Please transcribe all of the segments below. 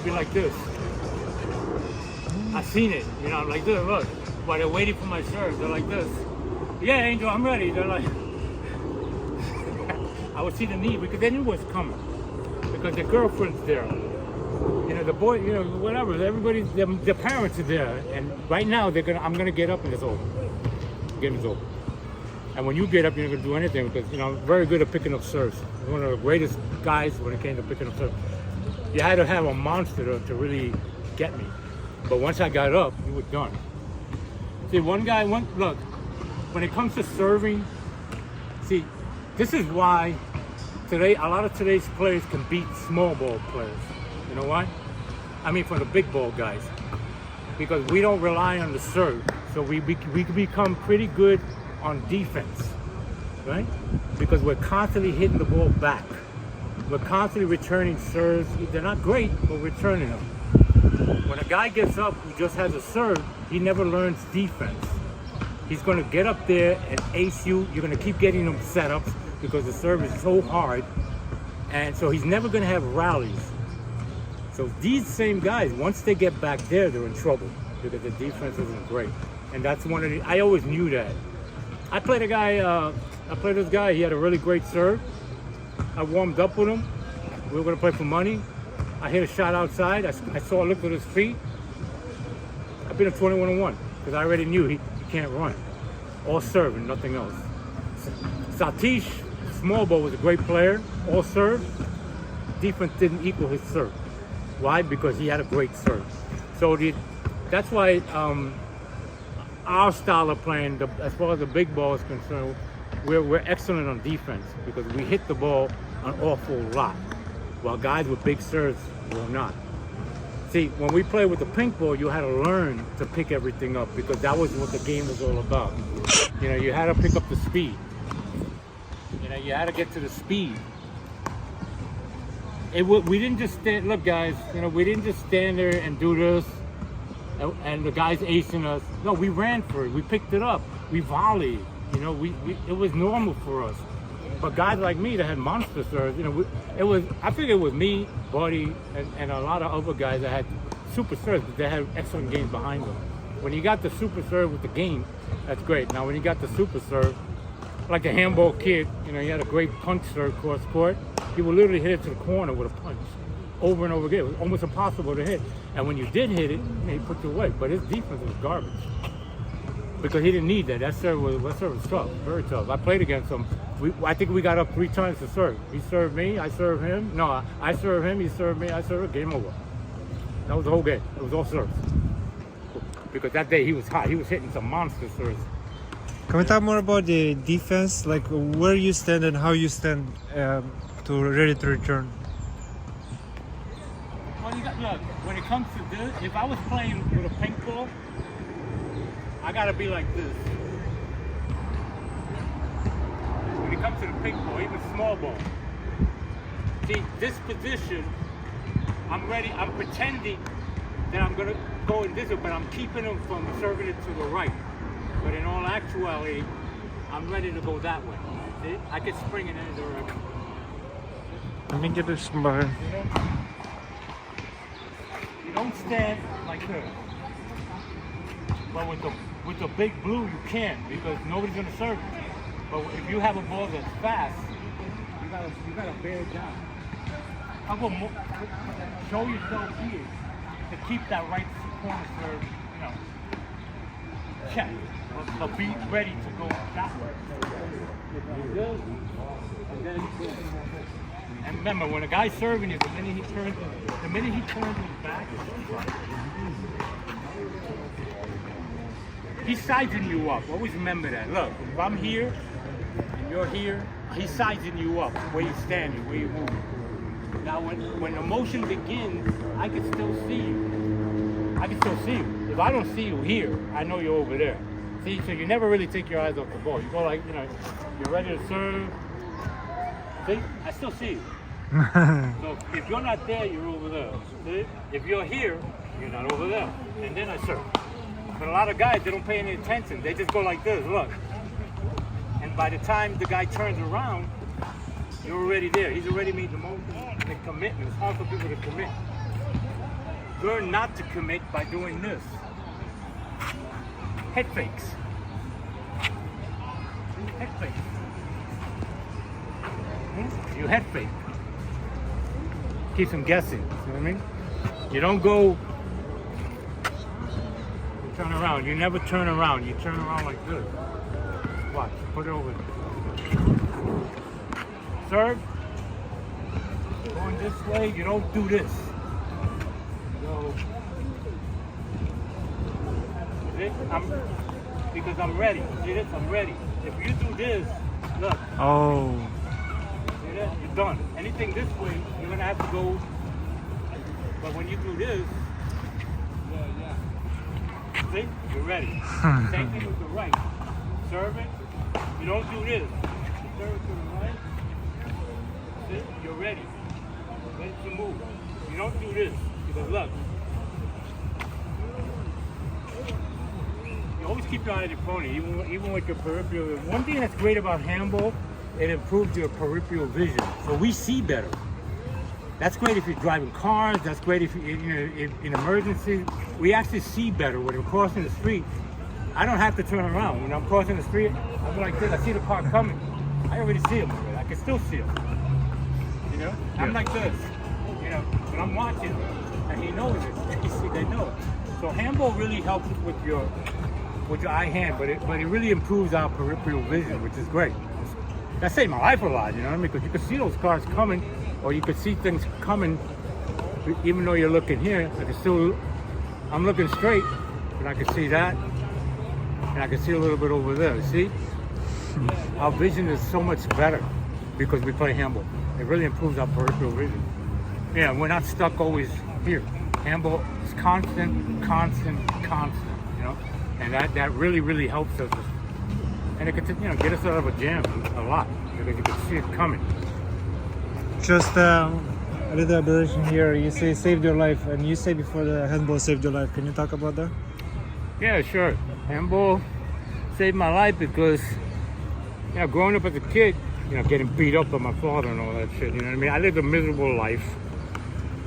be like this. I seen it, you know, like this, look. While they're waiting for my serve, they're like this. Yeah, Angel, I'm ready. They're like, I would see the need because they knew what's coming. Because their girlfriend's there. You know, the boy, you know, whatever, everybody, their parents are there. And right now, I'm gonna get up and it's over. Game is over. And when you get up, you're not gonna do anything because, you know, I'm very good at picking up serves. I'm one of the greatest guys when it came to picking up serves. You had to have a monster to really get me. But once I got up, you were done. See, look, when it comes to serving, see, this is why today, a lot of today's players can beat small ball players. You know why? I mean, for the big ball guys. Because we don't rely on the serve. So we become pretty good on defense, right? Because we're constantly hitting the ball back. We're constantly returning serves. They're not great, but we're returning them. When a guy gets up who just has a serve, he never learns defense. He's going to get up there and ace you. You're going to keep getting him setups because the serve is so hard. And so he's never going to have rallies. So these same guys, once they get back there, they're in trouble because the defense isn't great. And that's one of the, I always knew that. I played this guy, he had a really great serve. I warmed up with him. We were going to play for money. I hit a shot outside. I looked at his feet. I beat him 21-1 because I already knew he can't run. All serve and nothing else. Satish, small ball, was a great player. All serve. Defense didn't equal his serve. Why? Because he had a great serve. So that's why our style of playing, as far as the big ball is concerned, we're excellent on defense because we hit the ball an awful lot, while guys with big serves will not. See, when we play with the pink ball, you had to learn to pick everything up because that was what the game was all about. You know, you had to pick up the speed. You know, you had to get to the speed. We didn't just stand, look guys, you know, we didn't just stand there and do this and the guys acing us. No, we ran for it. We picked it up. We volleyed. You know, it was normal for us. But guys like me that had monster serves, you know, I think it was me, Buddy, and a lot of other guys that had super serves, but they had excellent games behind them. When you got the super serve with the game, that's great. Now when you got the super serve, like the handball kid, you know, he had a great punch serve cross court. He would literally hit it to the corner with a punch over and over again. It was almost impossible to hit. And when you did hit it, he put you away. But his defense was garbage because he didn't need that. That serve was tough, very tough. I played against him. I think we got up 3 times to serve. He served me, I served him. No, I served him, he served me, I served him. Game over. That was the whole game. It was all serves. Because that day he was hot. He was hitting some monster serves. Can we talk more about the defense, like where you stand and how you stand ready to return? Well, look, when it comes to this, if I was playing with a pink ball, I gotta be like this. When it comes to the pink ball, even small ball. See, this position, I'm ready, I'm pretending that I'm gonna go in this way, but I'm keeping them from serving it to the right. But in all actuality, I'm ready to go that way. See? I can spring in any direction. Let me get this back. You don't stand like this. But with the big blue, you can because nobody's gonna serve you. But if you have a ball that's fast, you gotta bear it down. How about show yourself here to keep that right corner serve, you know, check. But be ready to go that way. And remember, when a guy's serving you, the minute he turns his back, he's sizing you up. Always remember that. Look, if I'm here and you're here, he's sizing you up, where you stand, where you move. Now, when the motion begins, I can still see you. I can still see you. If I don't see you here, I know you're over there. See, so you never really take your eyes off the ball. You go like, you know, you're ready to serve. See, I still see you. So if you're not there, you're over there. See? If you're here, you're not over there. And then I serve. But a lot of guys, they don't pay any attention. They just go like this, look. And by the time the guy turns around, you're already there. He's already made the motion, the commitment. It's hard for people to commit. learn not to commit by doing this. Head fakes. Head fakes. You head fake. Keeps them guessing. See what I mean? You don't go turn around. You never turn around. You turn around like this. Watch. Put it over. Serve. Going this way. You don't do this. Go. See? Because I'm ready. See this? I'm ready. If you do this, look. Oh. See that? You're done. Anything this way, you're gonna have to go. But when you do this, see, you're ready. Same thing with the right. Serve it. You don't do this. You serve it to the right. See, you're ready. Ready to move. You don't do this. Because look. You always keep your eye on your pony, even with your peripheral. One thing that's great about handball, it improves your peripheral vision. So we see better. That's great if you're driving cars. That's great if in emergency. We actually see better when we're crossing the street. I don't have to turn around. When I'm crossing the street, I'm like this. I see the car coming. I already see him. I can still see him. You know? I'm like this. You know, but I'm watching him. And he knows it. You see, they know it. So handball really helps with your eye hand, but it really improves our peripheral vision, which is great. That saved my life a lot, you know what I mean? Because you could see those cars coming, or you could see things coming, even though you're looking here. I'm looking straight, and I can see that, and I can see a little bit over there. See? Our vision is so much better because we play handball. It really improves our peripheral vision. Yeah, we're not stuck always here. Handball is constant, you know? And that really helps us. And it could, get us out of a jam a lot because you can see it coming. Just a little aberration here. You say saved your life, and you say before the handball saved your life. Can you talk about that? Yeah, sure. Handball saved my life because, growing up as a kid, getting beat up by my father and all that shit. You know what I mean? I lived a miserable life.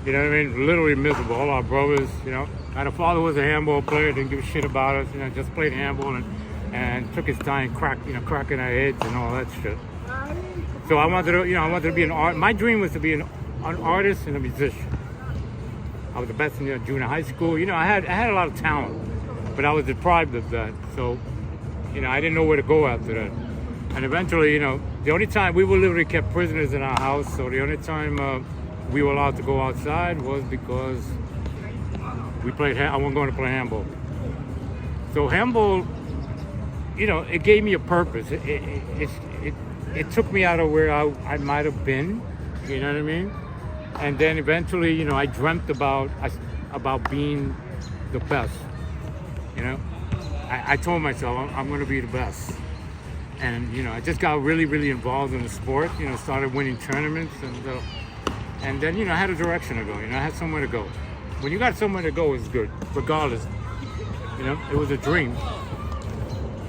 You know what I mean? Literally miserable. All our brothers, I had a father who was a handball player, didn't give a shit about us, just played handball and took his time cracking our heads and all that shit. So I wanted to be an art. My dream was to be an artist and a musician. I was the best in junior high school. I had a lot of talent, but I was deprived of that. So, I didn't know where to go after that. And eventually, the only time we were literally kept prisoners in our house. So the only time we were allowed to go outside was because I wasn't going to play handball. So handball, it gave me a purpose. It took me out of where I might have been, you know what I mean? And then eventually, I dreamt about being the best, I told myself I'm going to be the best. And, I just got really involved in the sport, started winning tournaments and then, I had a direction to go, I had somewhere to go. When you got somewhere to go, it's good, regardless. It was a dream.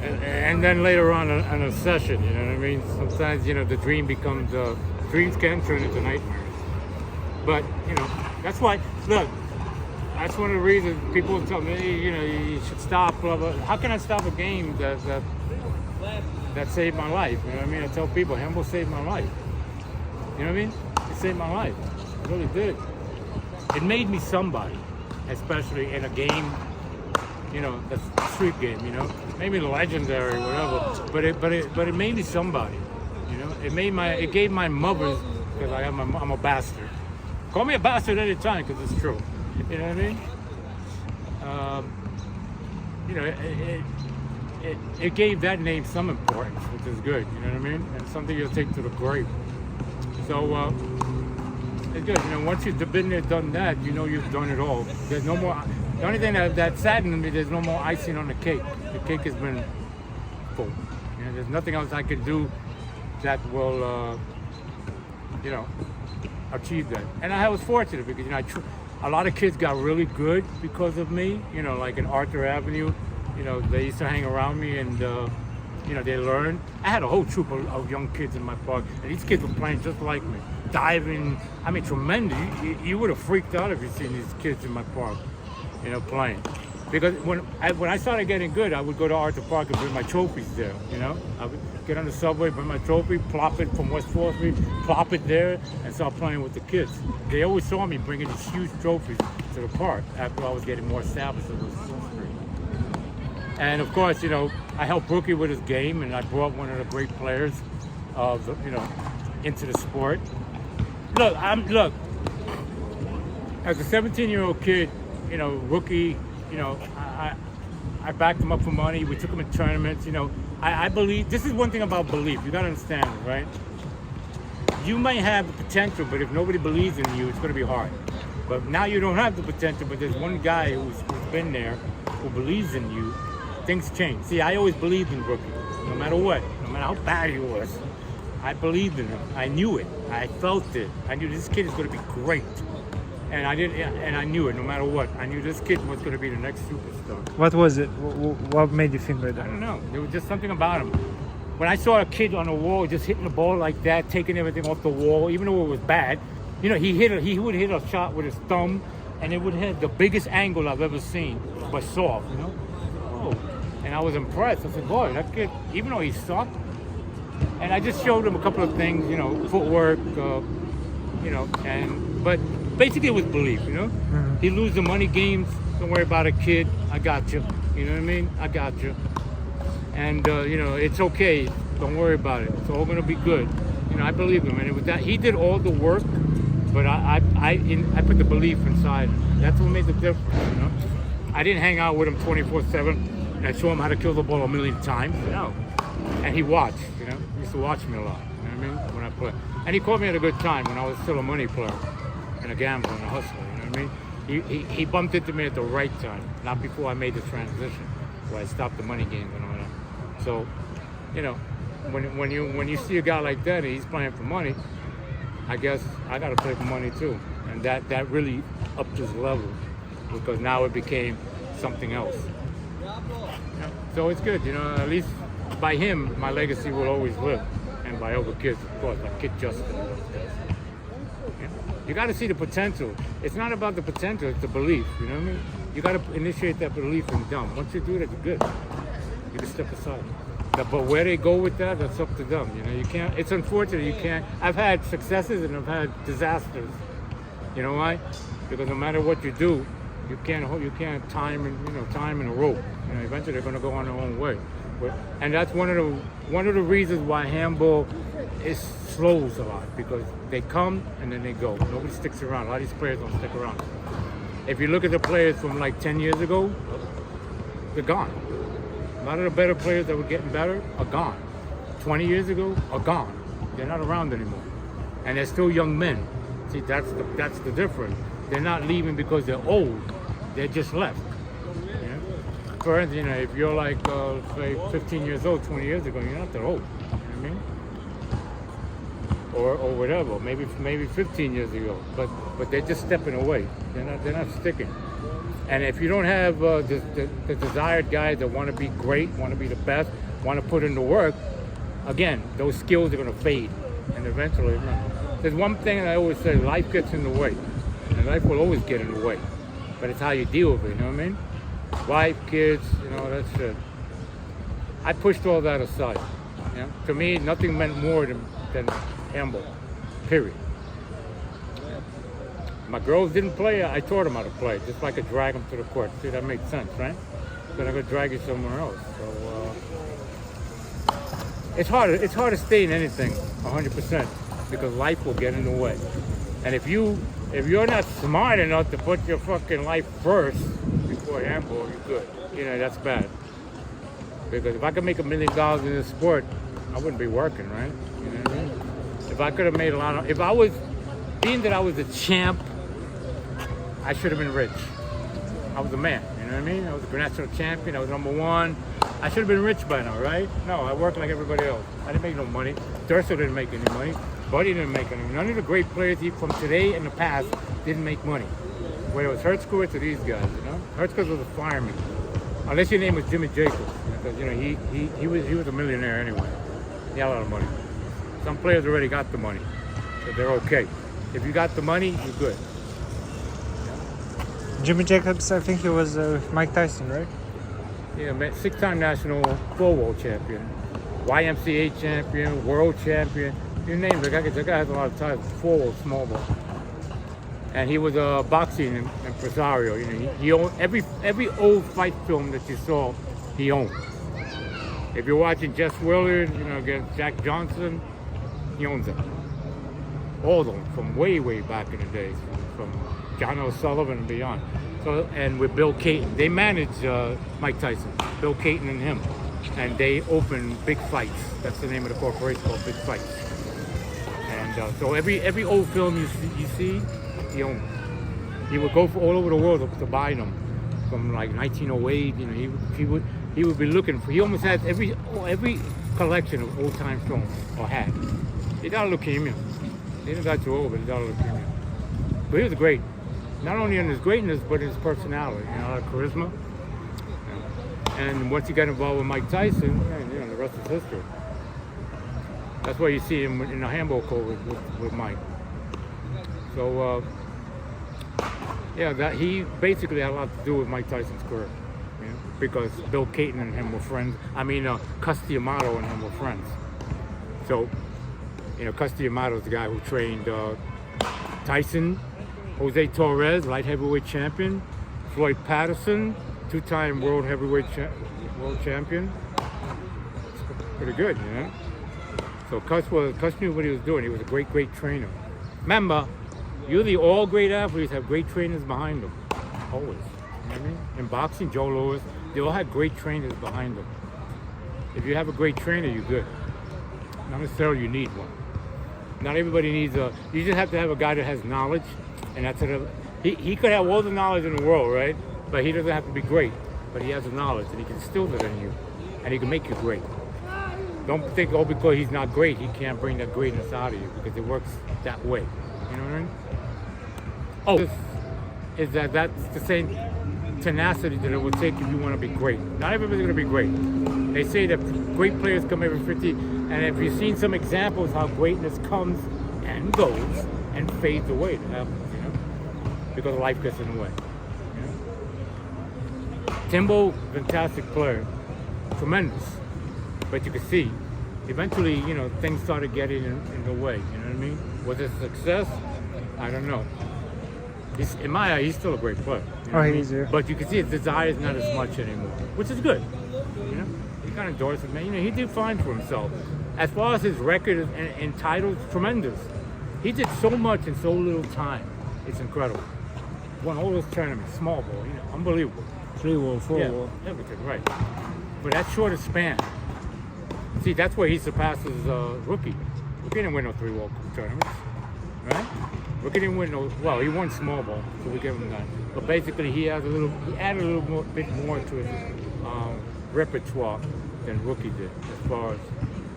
And then later on, an obsession, you know what I mean? Sometimes, the dream becomes, dreams can turn into nightmares. But, that's why, look, that's one of the reasons people tell me, you should stop, blah, blah. How can I stop a game that saved my life? You know what I mean? I tell people, handball saved my life. You know what I mean? It saved my life. It really did. It made me somebody, especially in a game, the street game, maybe legendary, whatever. But it made me somebody, It gave my mothers, because I'm a bastard. Call me a bastard any time, because it's true. You know what I mean? It gave that name some importance, which is good. You know what I mean? And something you'll take to the grave. So it's good. Once you've been there, done that, you've done it all. There's no more. The only thing that saddens me, there's no more icing on the cake. The cake has been full. There's nothing else I can do that will, achieve that. And I was fortunate because a lot of kids got really good because of me. Like in Arthur Avenue, they used to hang around me and they learned. I had a whole troop of young kids in my park, and these kids were playing just like me. diving. I mean, tremendous. You would have freaked out if you seen these kids in my park, playing. Because when I started getting good, I would go to Arthur Park and bring my trophies there. I would get on the subway, bring my trophy, plop it from West 4th Street, plop it there, and start playing with the kids. They always saw me bringing these huge trophies to the park after I was getting more established on West 4th Street. And of course, I helped Brookie with his game, and I brought one of the great players of into the sport. Look, as a 17-year-old kid, rookie. I backed him up for money. We took him in tournaments. I believe, this is one thing about belief. You gotta understand it, right? You might have the potential, but if nobody believes in you, it's gonna be hard. But now you don't have the potential, but there's one guy who's been there, who believes in you. Things change. See, I always believed in Brookie, no matter what, no matter how bad he was. I believed in him. I knew it. I felt it. I knew this kid is gonna be great. And I knew it no matter what. I knew this kid was going to be the next superstar. What was it? What made you think like I that? don't know. There was just something about him. When I saw a kid on the wall just hitting the ball like that, taking everything off the wall, even though it was bad, he would hit a shot with his thumb, and it would hit the biggest angle I've ever seen, but soft, Oh. And I was impressed. I said, boy, that kid, even though he sucked, and I just showed him a couple of things, footwork, but basically it was belief, Mm-hmm. He lose the money games, don't worry about it, kid, I got you. You know what I mean? I got you. And, it's okay, don't worry about it. It's all going to be good. I believe him. And it was that he did all the work, but I put the belief inside him. That's what made the difference, I didn't hang out with him 24/7 and I show him how to kill the ball a million times, And he watched, he used to watch me a lot, when I play. And he caught me at a good time when I was still a money player and a gambler and a hustler, He bumped into me at the right time, not before I made the transition, where I stopped the money games and all that. So, when you see a guy like that and he's playing for money, I guess I got to play for money too. And that really upped his level, because now it became something else. So it's good, at least by him, my legacy will always live. And by other kids, of course, like Kid Justin and those guys. You got to see the potential. It's not about the potential, it's the belief, you know what I mean? You got to initiate that belief in them. Once you do that, you're good. You can step aside. But where they go with that, that's up to them. You can't, it's unfortunate, you can't. I've had successes and I've had disasters. You know why? Because no matter what you do, you can't time in a rope. Eventually they're going to go on their own way. And that's one of the reasons why handball slows a lot, because they come and then they go. Nobody sticks around. A lot of these players don't stick around. If you look at the players from like 10 years ago, they're gone. A lot of the better players that were getting better are gone. 20 years ago are gone. They're not around anymore. And they're still young men. See, that's the difference. They're not leaving because they're old. They just left. For instance, if you're like, say, 15 years old, 20 years ago, you're not that old. You know what I mean? Or whatever, maybe 15 years ago. But they're just stepping away. They're not sticking. And if you don't have the desired guys that want to be great, want to be the best, want to put in the work, again, those skills are going to fade. And eventually, there's one thing I always say: life gets in the way, and life will always get in the way. But it's how you deal with it. You know what I mean? Wife, kids, that shit. I pushed all that aside. To me, nothing meant more than handball. Period. My girls didn't play. I taught them how to play, just like I drag them to the court. See, that makes sense, right? Then I could drag you somewhere else. So it's hard. It's hard to stay in anything 100% because life will get in the way. And if you're not smart enough to put your fucking life first before handball, you're good. That's bad. Because if I could make $1 million in this sport, I wouldn't be working, right? You know what I mean? If I could have made being that I was a champ, I should have been rich. I was a man, you know what I mean? I was a national champion, I was #1. I should have been rich by now, right? No, I worked like everybody else. I didn't make no money. Durso didn't make any money. Buddy didn't make any money. None of the great players from today and the past didn't make money. Whether it was Hertzkowitz or these guys, Hertzkowitz was a fireman. Unless your name was Jimmy Jacobs, because he was a millionaire anyway. He had a lot of money. Some players already got the money. So they're okay. If you got the money, you're good. Jimmy Jacobs, I think he was Mike Tyson, right? Yeah, man, 6-time national four-world champion, YMCA champion, world champion. You name it. The guy has a lot of titles. Four-world small ball. And he was a boxing impresario. You know, he owned every old fight film that you saw. He owned. If you're watching Jess Willard, you know, against Jack Johnson, he owns them. All of them from way back in the days, from John O'Sullivan and beyond. So, and with Bill Caton, they manage Mike Tyson, Bill Caton and him, and they open Big Fights. That's the name of the corporation, called Big Fights. And so every old film you see, he owned. He would go all over the world to buy them, from like 1908. You know, he would be looking for. He almost had every collection of old time films, or had. He died of leukemia. He didn't got too old, but he died of leukemia. But he was great. Not only in his greatness, but his personality, you know, a lot of charisma. And once he got involved with Mike Tyson, you know, the rest is history. That's why you see him in the handball court with Mike. So, yeah, that he basically had a lot to do with Mike Tyson's career, you know, because Bill Caton and him were friends. I mean, Cus D'Amato and him were friends. So, you know, Cus D'Amato is the guy who trained Tyson, Jose Torres, light heavyweight champion, Floyd Patterson, 2-time world heavyweight world champion. It's pretty good, you know. So Cus knew what he was doing. He was a great trainer. Remember, usually all great athletes have great trainers behind them. Always. You know what I mean? In boxing, Joe Louis, they all had great trainers behind them. If you have a great trainer, you're good. Not necessarily you need one. Not everybody needs you just have to have a guy that has knowledge, and that's it. He could have all the knowledge in the world, right? But he doesn't have to be great. But he has the knowledge, and he can instill it in you, and he can make you great. Don't think, oh, because he's not great, he can't bring that greatness out of you, because it works that way. You know what I mean? Oh, is that's the same tenacity that it will take if you want to be great. Not everybody's going to be great. They say that great players come every 50, and if you've seen some examples how greatness comes and goes and fades away, it happens, you know, because life gets in the way. You know? Timbo, fantastic player, tremendous, but you can see, eventually, you know, things started getting in the way. You know what I mean? Was it success? I don't know. In my eye, he's still a great player. You know he's here. But you can see his desire is not as much anymore, which is good. You know, he kind of endorsed it, man. You know, he did fine for himself. As far as his record and titles, tremendous. He did so much in so little time. It's incredible. Won all those tournaments, small ball, you know, unbelievable. 3-wall, 4-wall. Yeah, everything, right. But that short span. See, that's where he surpasses Rookie. Rookie didn't win no 3-wall tournaments, right? Rookie didn't win no. Well, he won small ball, so we give him that. But basically, he added a little bit more to his repertoire than Rookie did, as far as.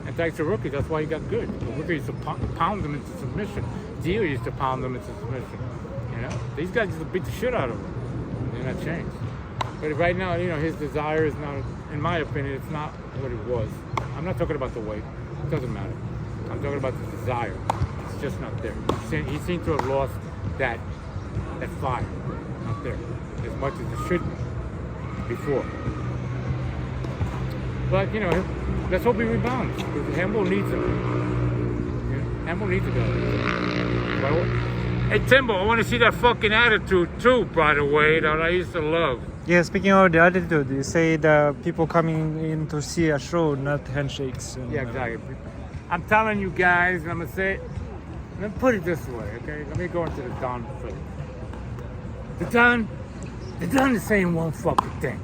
And thanks to Rookie, that's why he got good. Rookie used to pound them into submission. Dio used to pound them into submission. You know, these guys used to beat the shit out of him. And that changed. But right now, you know, his desire is not, in my opinion, it's not what it was. I'm not talking about the weight. It doesn't matter. I'm talking about the desire. It's just not there. He seemed to have lost that fire. Not there. As much as it should be before. But, you know, let's hope he rebounds. Because Hambo needs him. You know, Hambo needs a guy. Hey, Timbo, I want to see that fucking attitude too, by the way, that I used to love. Yeah, speaking of the attitude, you say the people coming in to see a show, not handshakes. And, Yeah, exactly. I'm telling you guys, and I'm going to say it. Let me put it this way, okay? Let me go into the Don thing. The Don is saying one fucking thing.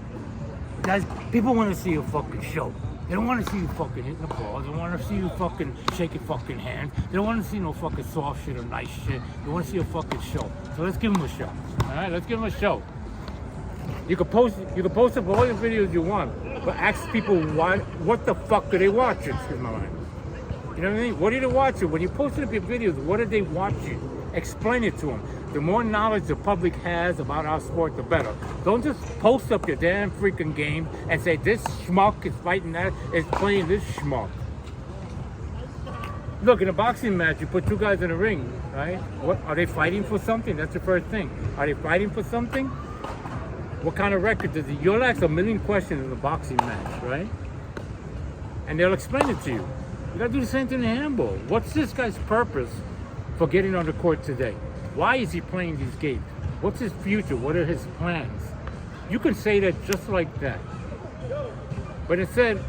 Guys, people want to see a fucking show. They don't want to see you fucking hitting the ball. They don't want to see you fucking shaking fucking hands. They don't want to see no fucking soft shit or nice shit. They want to see a fucking show. So let's give them a show. All right, let's give them a show. You can post up all the videos you want, but ask people what the fuck are they watching? Excuse my mind. You know what I mean? What are they watching? When you post up your videos, what are they watching? Explain it to them. The more knowledge the public has about our sport, the better. Don't just post up your damn freaking game and say this schmuck is fighting that, is playing this schmuck. Look, in a boxing match, you put two guys in a ring, right? What are they fighting for something? That's the first thing. Are they fighting for something? What kind of record does he? You'll ask a million questions in a boxing match, right? And they'll explain it to you. You gotta do the same thing in handball. What's this guy's purpose for getting on the court today? Why is he playing these games? What's his future? What are his plans? You can say that just like that. But instead,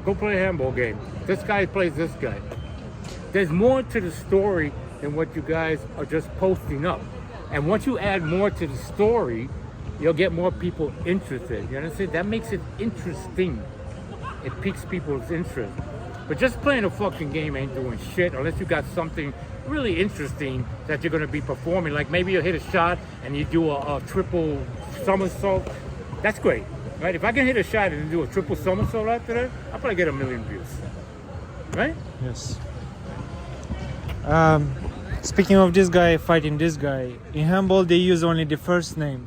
go play a handball game. This guy plays this guy. There's more to the story than what you guys are just posting up. And once you add more to the story, you'll get more people interested. You understand? That makes it interesting. It piques people's interest. But just playing a fucking game ain't doing shit unless you got something really interesting that you're gonna be performing. Like maybe you hit a shot and you do a triple somersault. That's great, right? If I can hit a shot and do a triple somersault after that, I'll probably get 1 million views, right? Yes. Speaking of this guy fighting this guy, in handball they use only the first name,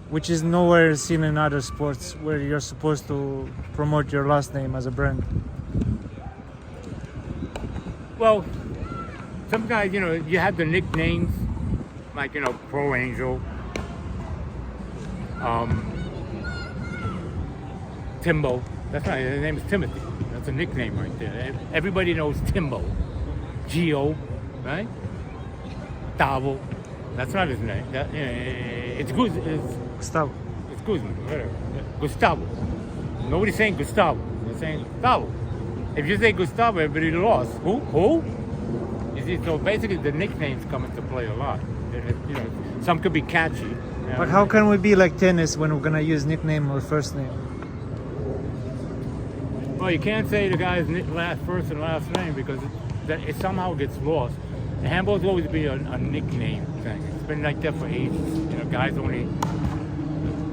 which is nowhere seen in other sports where you're supposed to promote your last name as a brand. Well, some guys, you know, you have the nicknames, like, you know, Pro Angel, Timbo. That's not, his name is Timothy. That's a nickname right there. Everybody knows Timbo. Gio, right? Tavo. That's not his name. It's Gustavo. It's Guzman, whatever. Gustavo. Nobody's saying Gustavo. They're saying Gustavo. If you say Gustavo, everybody lost. Who? You see, so basically the nicknames come into play a lot. You know, some could be catchy. You know? But how can we be like tennis when we're gonna use nickname or first name? Well, you can't say the guy's first and last name because it somehow gets lost. The handball's always been a nickname thing. It's been like that for ages. You know, guys only,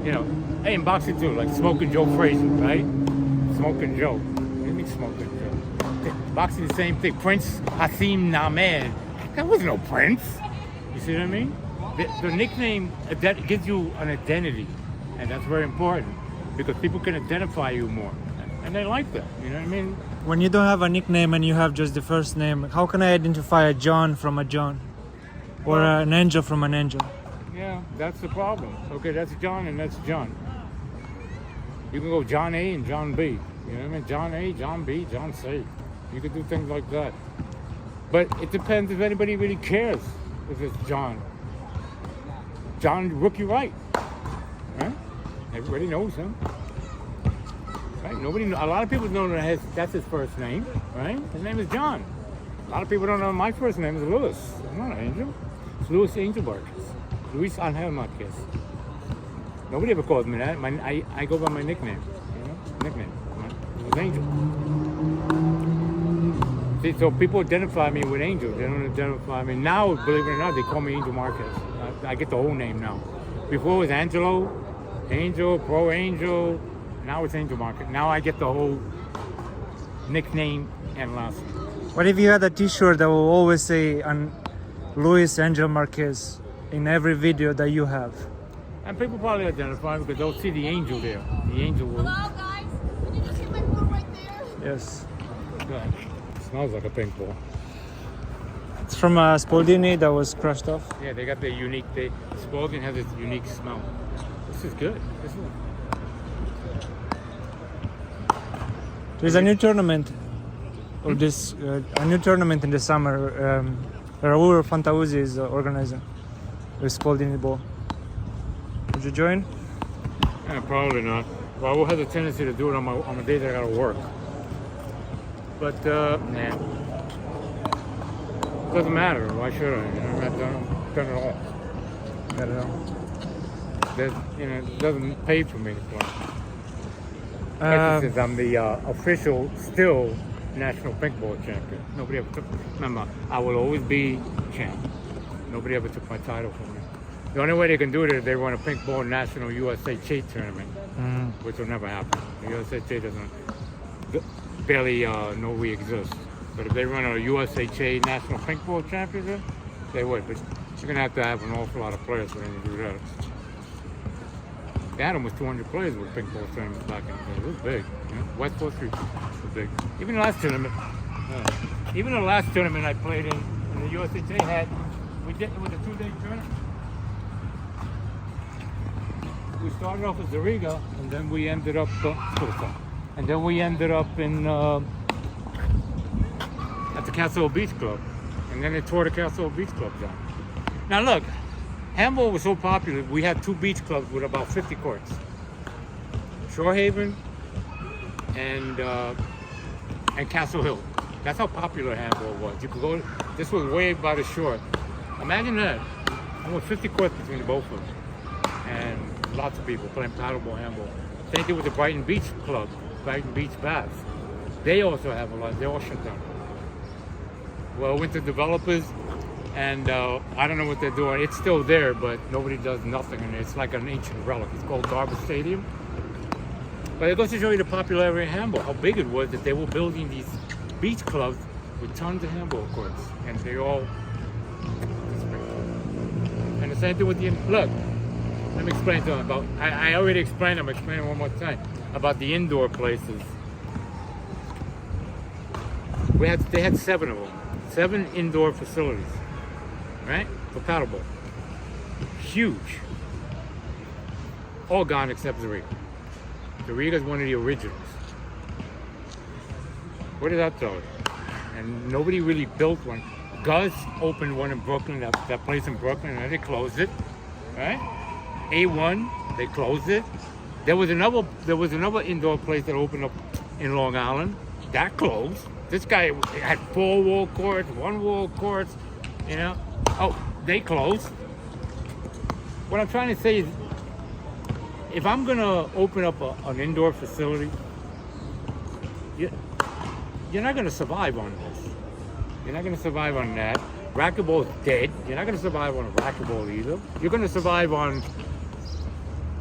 you know, hey, in boxing too, like Smoking Joe Frazier, right? Smoking Joe. What do you mean Smoking Joe? Boxing, the same thing. Prince Hassim Nahmed. That was no Prince. You see what I mean? The nickname that gives you an identity, and that's very important because people can identify you more, and they like that. You know what I mean? When you don't have a nickname and you have just the first name, how can I identify a John from a John? Or an Angel from an Angel? Yeah, that's the problem. Okay, that's John and that's John. You can go John A and John B. You know what I mean? John A, John B, John C. You could do things like that. But it depends if anybody really cares if it's John. John Rookie Wright. Right? Everybody knows him. Right? A lot of people don't know that's his first name, right? His name is John. A lot of people don't know my first name is Louis. I'm not an Angel. It's Louis Angel Marquez. Luis Angel Marquez. Nobody ever calls me that. I go by my nickname. You know? Nickname. It's Angel. See, so people identify me with Angel. They don't identify me. Now, believe it or not, they call me Angel Marquez. I get the whole name now. Before it was Angelo, Angel, Pro Angel. Now it's Angel Marquez. Now I get the whole nickname and last name. What if you had a t-shirt that will always say Luis Angel Marquez in every video that you have? And people probably identify because they'll see the angel there. The angel will. Hello, guys. Did you just see my ball right there? Yes. God, it smells like a pink ball. It's from Spaldini that was crushed off. Yeah, they got their unique. Spalding has its unique smell. This is good. There's a new tournament, or this a new tournament in the summer. Raul Fantauzzi is organizing with Spaldini ball. Would you join? Probably not. Raul has a tendency to do it on the days I gotta work. But nah, doesn't matter. Why should I? You know, I've done it all. I don't know. It doesn't pay for me to play. Since I'm the official, still national pinkball champion. Nobody ever took. Remember, I will always be champ. Nobody ever took my title from me. The only way they can do it is they run a pinkball national USHA tournament, which will never happen. The USHA doesn't barely know we exist. But if they run a USHA national pinkball championship, they would. But you're gonna have an awful lot of players when you do that. They had almost 200 players with pinkball tournaments back in the day. It was big. You know? West Coast Street was big. Even the last tournament, Even the last tournament I played in the USHA we did it with a 2-day tournament. We started off with Zariga, and then we ended up, in at the Castle Beach Club, and then they tore the Castle Beach Club down. Now look, handball was so popular. We had 2 beach clubs with about 50 courts. Shorehaven and Castle Hill. That's how popular handball was. You could go. This was way by the shore. Imagine that. Almost 50 courts between the both of them, and lots of people playing paddleball, handball. Same thing with the Brighton Beach Club, Brighton Beach Baths. They also have a lot. They're all shut down. Well, went to developers, and I don't know what they're doing. It's still there, but nobody does nothing in it. It's like an ancient relic. It's called Garber Stadium. But it goes to show you the popularity of handball, how big it was that they were building these beach clubs with tons of handball courts, and they all. And the same thing with the look. Let me explain to them about. I already explained. I'm explaining one more time about the indoor places. They had 7 of them, 7 indoor facilities, right, for paddleball. Huge. All gone except Zariga. Zariga is one of the originals. What did that tell you? And nobody really built one. Gus opened one in Brooklyn, that place in Brooklyn, and then they closed it, right? A1, they closed it. There was another indoor place that opened up in Long Island. That closed. This guy had 4 wall courts, 1 wall courts, you know. Oh, they closed. What I'm trying to say is, if I'm gonna open up an indoor facility, you're not gonna survive on this. You're not gonna survive on that. Racquetball is dead. You're not gonna survive on racquetball either. You're gonna survive on,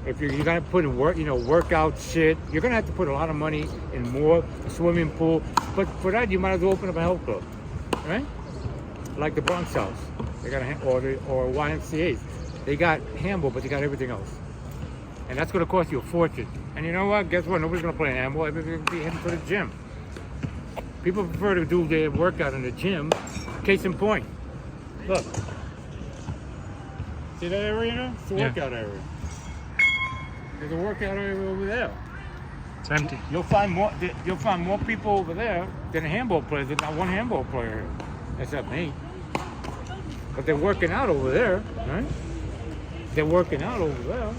if you're gonna put in work, workout shit. You're gonna have to put a lot of money in more swimming pool. But for that, you might as well open up a health club, right? Like the Bronx House, they got or YMCA's. They got handball, but they got everything else, and that's gonna cost you a fortune. And you know what? Guess what? Nobody's gonna play handball. Everybody's gonna be heading for the gym. People prefer to do their workout in the gym. Case in point, look. See that area there? It's the workout area. There's a workout area over there. It's empty. You'll find more people over there than handball players. There's not one handball player here, except me. But they're working out over there, right? They're working out over there.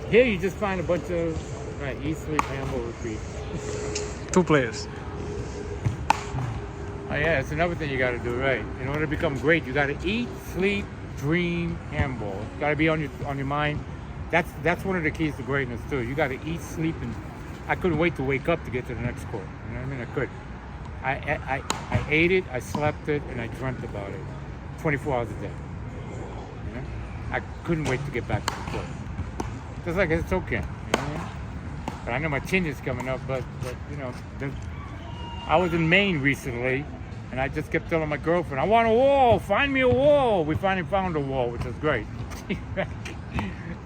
Here you just find a bunch of eat, sleep, handball, repeat. 2 players. Oh yeah, it's another thing you got to do, right? In order to become great, you got to eat, sleep, dream, handball. It's got to be on your mind. That's one of the keys to greatness too. You got to eat, sleep, and I couldn't wait to wake up to get to the next court. You know what I mean? I could. I ate it, I slept it, and I dreamt about it, 24 hours a day. You know? I couldn't wait to get back to the court. Just like it's okay. You know what I mean? But I know my chin is coming up, but I was in Maine recently, and I just kept telling my girlfriend, I want a wall, find me a wall. We finally found a wall, which is great. You know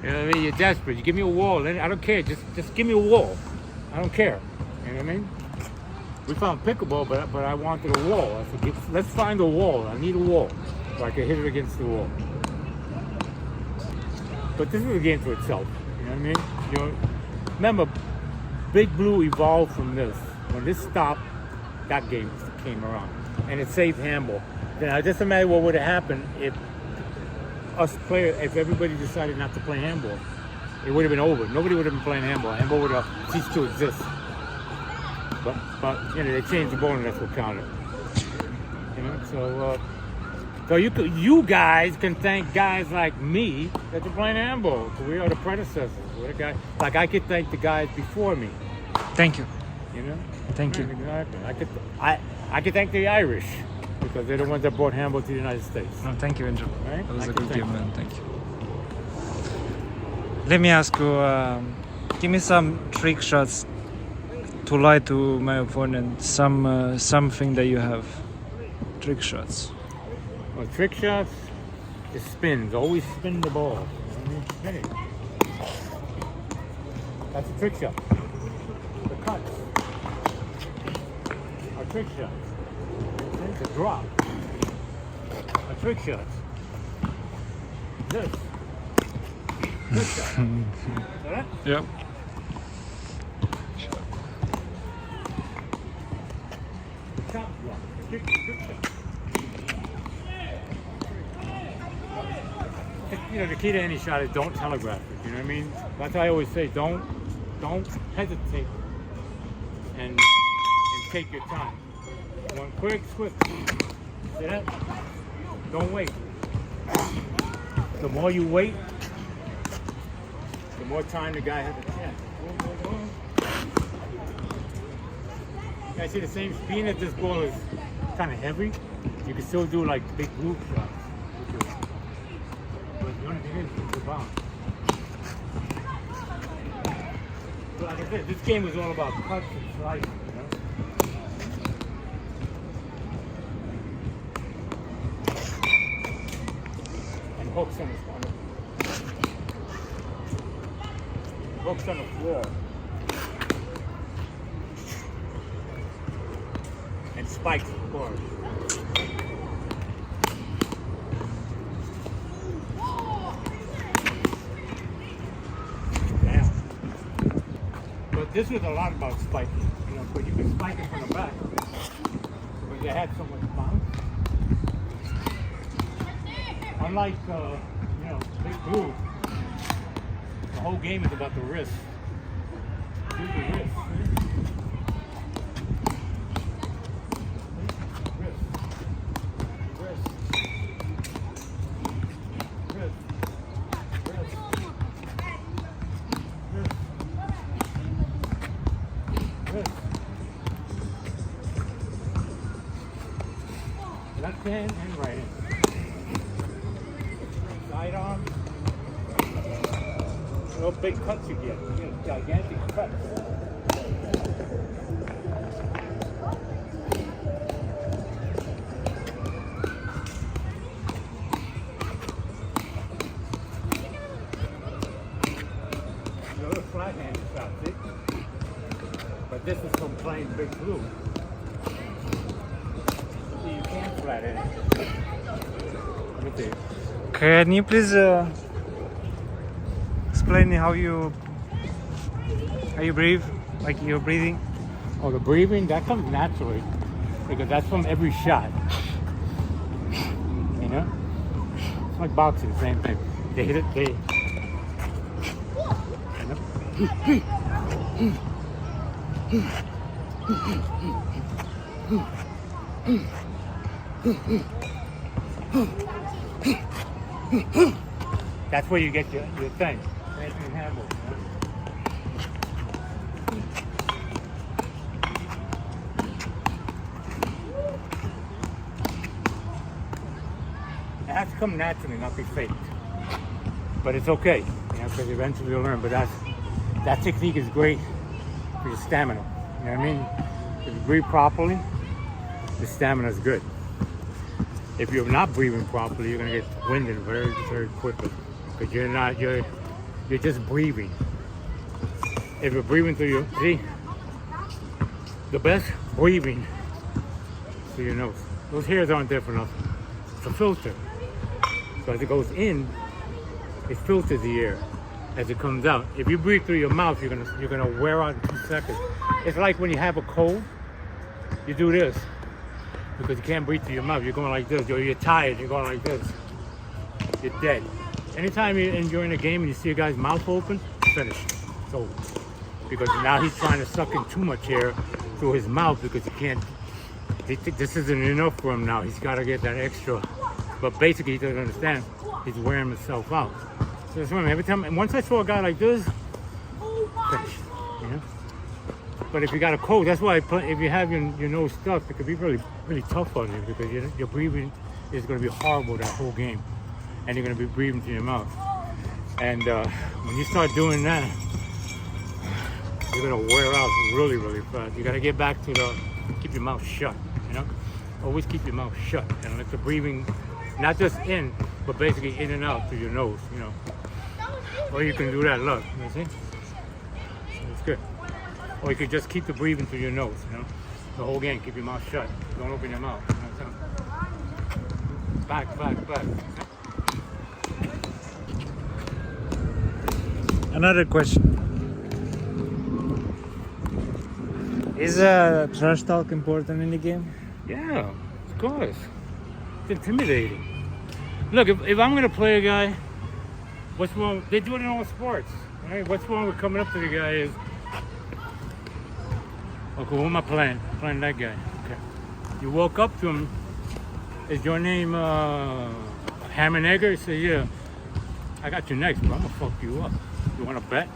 what I mean? You're desperate. You give me a wall. I don't care. Just give me a wall. I don't care. You know what I mean? We found pickleball, but I wanted a wall. I said, let's find a wall. I need a wall so I can hit it against the wall. But this is a game for itself. You know what I mean? Remember, Big Blue evolved from this. When this stopped, that game came around, and it saved handball. Now, just imagine what would have happened if everybody decided not to play handball. It would have been over. Nobody would have been playing handball. Handball would have ceased to exist. But they changed the ball, and that's what counted. So you guys can thank guys like me that you're playing handball. We are the predecessors. We're the guys. Like I could thank the guys before me. Thank you. You know. Thank you. Exactly. I could thank the Irish because they're the ones that brought handball to the United States. No, thank you, Andrew. Right? That was I a can good thank game, them. man. Thank you. Let me ask you, give me some trick shots to lie to my opponent. Something that you have. Trick shots. Well, trick shots, it spins. Always spin the ball. Spin it. That's a trick shot. The cuts are trick shots. It's a drop. A trick shot. This. Trick shot. See that? Yep. Top drop. Trick shot. You know, the key to any shot is don't telegraph it. You know what I mean? That's why I always say don't hesitate and take your time. One quick, swift. See that? Don't wait. The more you wait, the more time the guy has a chance. Boom, boom, boom. You guys see the same? Being that this ball is kind of heavy, you can still do like big loop shots. But the only thing is the bounce. But like I said, this game was all about cuts and slices, you know? And hooks on the hooks on the floor. And spikes, of course. But this was a lot about spiking, you know, because you could spike it from the back. Because they had so much bounce. Unlike, you know, Big Blue, the whole game is about the wrist. Do the wrist. Wrist. Wrist. Wrist. Wrist. Wrist. Left hand and right hand. Side arm. No big cuts you get. You get gigantic cuts. Another flat hand shot, see? But this is from playing Big Blue. See, you can't flat it. Let me see. Can you please explain how you breathe? Like you're breathing? Oh, the breathing, that comes naturally. Because that's from every shot. You know? It's like boxing, same thing. They hit it, they... That's where you get your thing. Anything handle, you know? It has to come naturally, not be faked. But it's okay, you know, because eventually you'll learn. But that technique is great for your stamina. You know what I mean? If you breathe properly, the stamina is good. If you're not breathing properly, you're gonna get winded very, very quickly. Because you're just breathing. If you're breathing through your, see, the best breathing through your nose. Those hairs aren't there for nothing. It's a filter. So as it goes in, it filters the air. As it comes out, if you breathe through your mouth, you're gonna wear out in 2 seconds. It's like when you have a cold, you do this. Because you can't breathe through your mouth. You're going like this. Or you're tired. You're going like this. You're dead. Anytime you're in a game and you see a guy's mouth open, finish. It's over. Because now he's trying to suck in too much air through his mouth because he can't. This isn't enough for him now. He's got to get that extra. But basically, he doesn't understand. He's wearing himself out. So that's why every time. And once I saw a guy like this, finish. You know. But if you got a cold, that's why if you have your nose stuffed, it could be really, really tough on you because your breathing is going to be horrible that whole game. And you're going to be breathing through your mouth. And when you start doing that, you're going to wear out really, really fast. You got to get back to keep your mouth shut, you know? Always keep your mouth shut and let the breathing, not just in, but basically in and out through your nose, you know? Or you can do that, look, you see? So it's good. Or you could just keep the breathing through your nose, you know? The whole game, keep your mouth shut. Don't open your mouth. You know what I'm saying? Back. Another question. Is trash talk important in the game? Yeah, of course. It's intimidating. Look, if I'm gonna play a guy, what's wrong? They do it in all sports. Right? What's wrong with coming up to the guy is, okay, who am I playing? Playing that guy. Okay. You walk up to him. Is your name Hammenegger? He said, yeah. I got you next, bro. I'm gonna fuck you up. You wanna bet?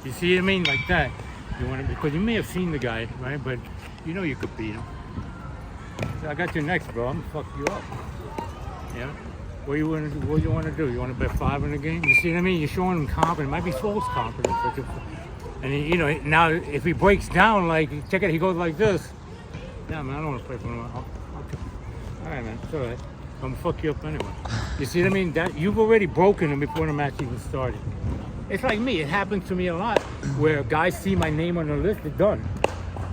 You see what I mean? Like that. You wanna, because you may have seen the guy, right? But you know you could beat him. So I got you next, bro. I'm gonna fuck you up. Yeah. What do you wanna do? You wanna bet 5 in the game? You see what I mean? You're showing him confidence. It might be false confidence. And you know, now if he breaks down, like, check it, he goes like this. Yeah, man, I don't wanna play for him. All right, man. It's all right. I'm gonna fuck you up anyway. You see what I mean? That you've already broken him before the match even started. It's like me. It happens to me a lot where guys see my name on the list. They're done.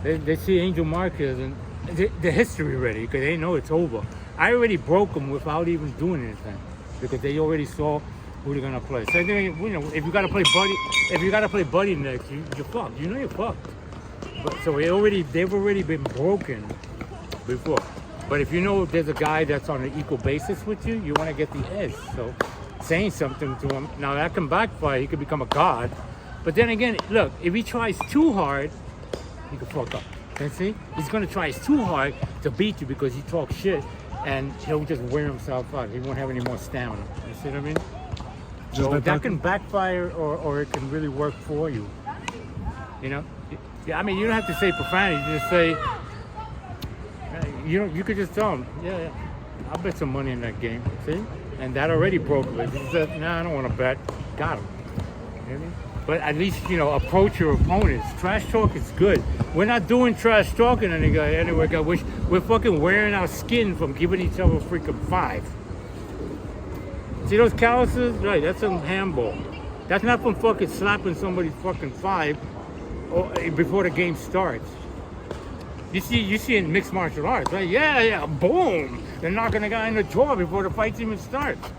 They see Angel Marquez and the history already because they know it's over. I already broke them without even doing anything because they already saw who they're gonna play. So you know, if you gotta play Buddy next, you're fucked. You know you're fucked. But so they've already been broken before. But if you know there's a guy that's on an equal basis with you, you want to get the edge. So saying something to him, now that can backfire. He could become a god. But then again, look, if he tries too hard, he could fuck up. You see? He's going to try too hard to beat you because he talks shit, and he'll just wear himself out. He won't have any more stamina. You see what I mean? So like that can backfire, or it can really work for you. You know? I mean, you don't have to say profanity. You just say, you could just tell him, yeah, I'll bet some money in that game, see? And that already broke it. He said, nah, I don't want to bet. Got him. You know what I mean? But at least, you know, approach your opponents. Trash talk is good. We're not doing trash talking anyway, guys. We're fucking wearing our skin from giving each other a freaking 5. See those calluses? Right, that's some handball. That's not from fucking slapping somebody's fucking 5 before the game starts. You see in mixed martial arts, right? Yeah, boom! They're knocking a guy in the jaw before the fight even starts.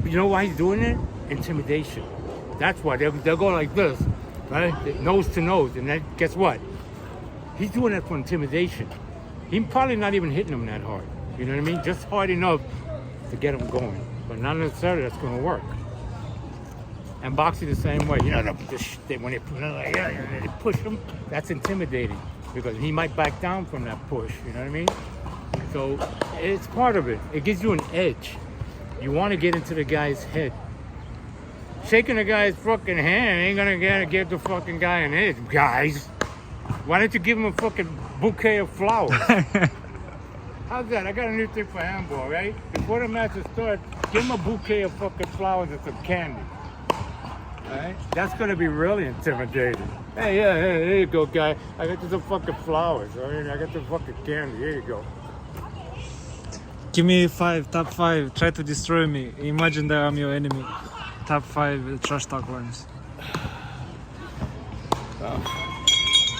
But you know why he's doing it? Intimidation. That's why they'll go like this, right? Nose to nose, and then guess what? He's doing that for intimidation. He's probably not even hitting him that hard. You know what I mean? Just hard enough to get him going, but not necessarily that's going to work. And boxing the same way. You know, when they push him, that's intimidating. Because he might back down from that push, you know what I mean? So it's part of it. It gives you an edge. You want to get into the guy's head. Shaking the guy's fucking hand ain't gonna give the fucking guy an edge, guys. Why don't you give him a fucking bouquet of flowers? How's that? I got a new thing for handball, right? Before the match starts, give him a bouquet of fucking flowers and some candy. Right? That's gonna be really intimidating. Hey, here you go, guy. I got you some fucking flowers. I got some fucking candy. Here you go. Give me 5, top 5. Try to destroy me. Imagine that I'm your enemy. Top 5 trash talk ones.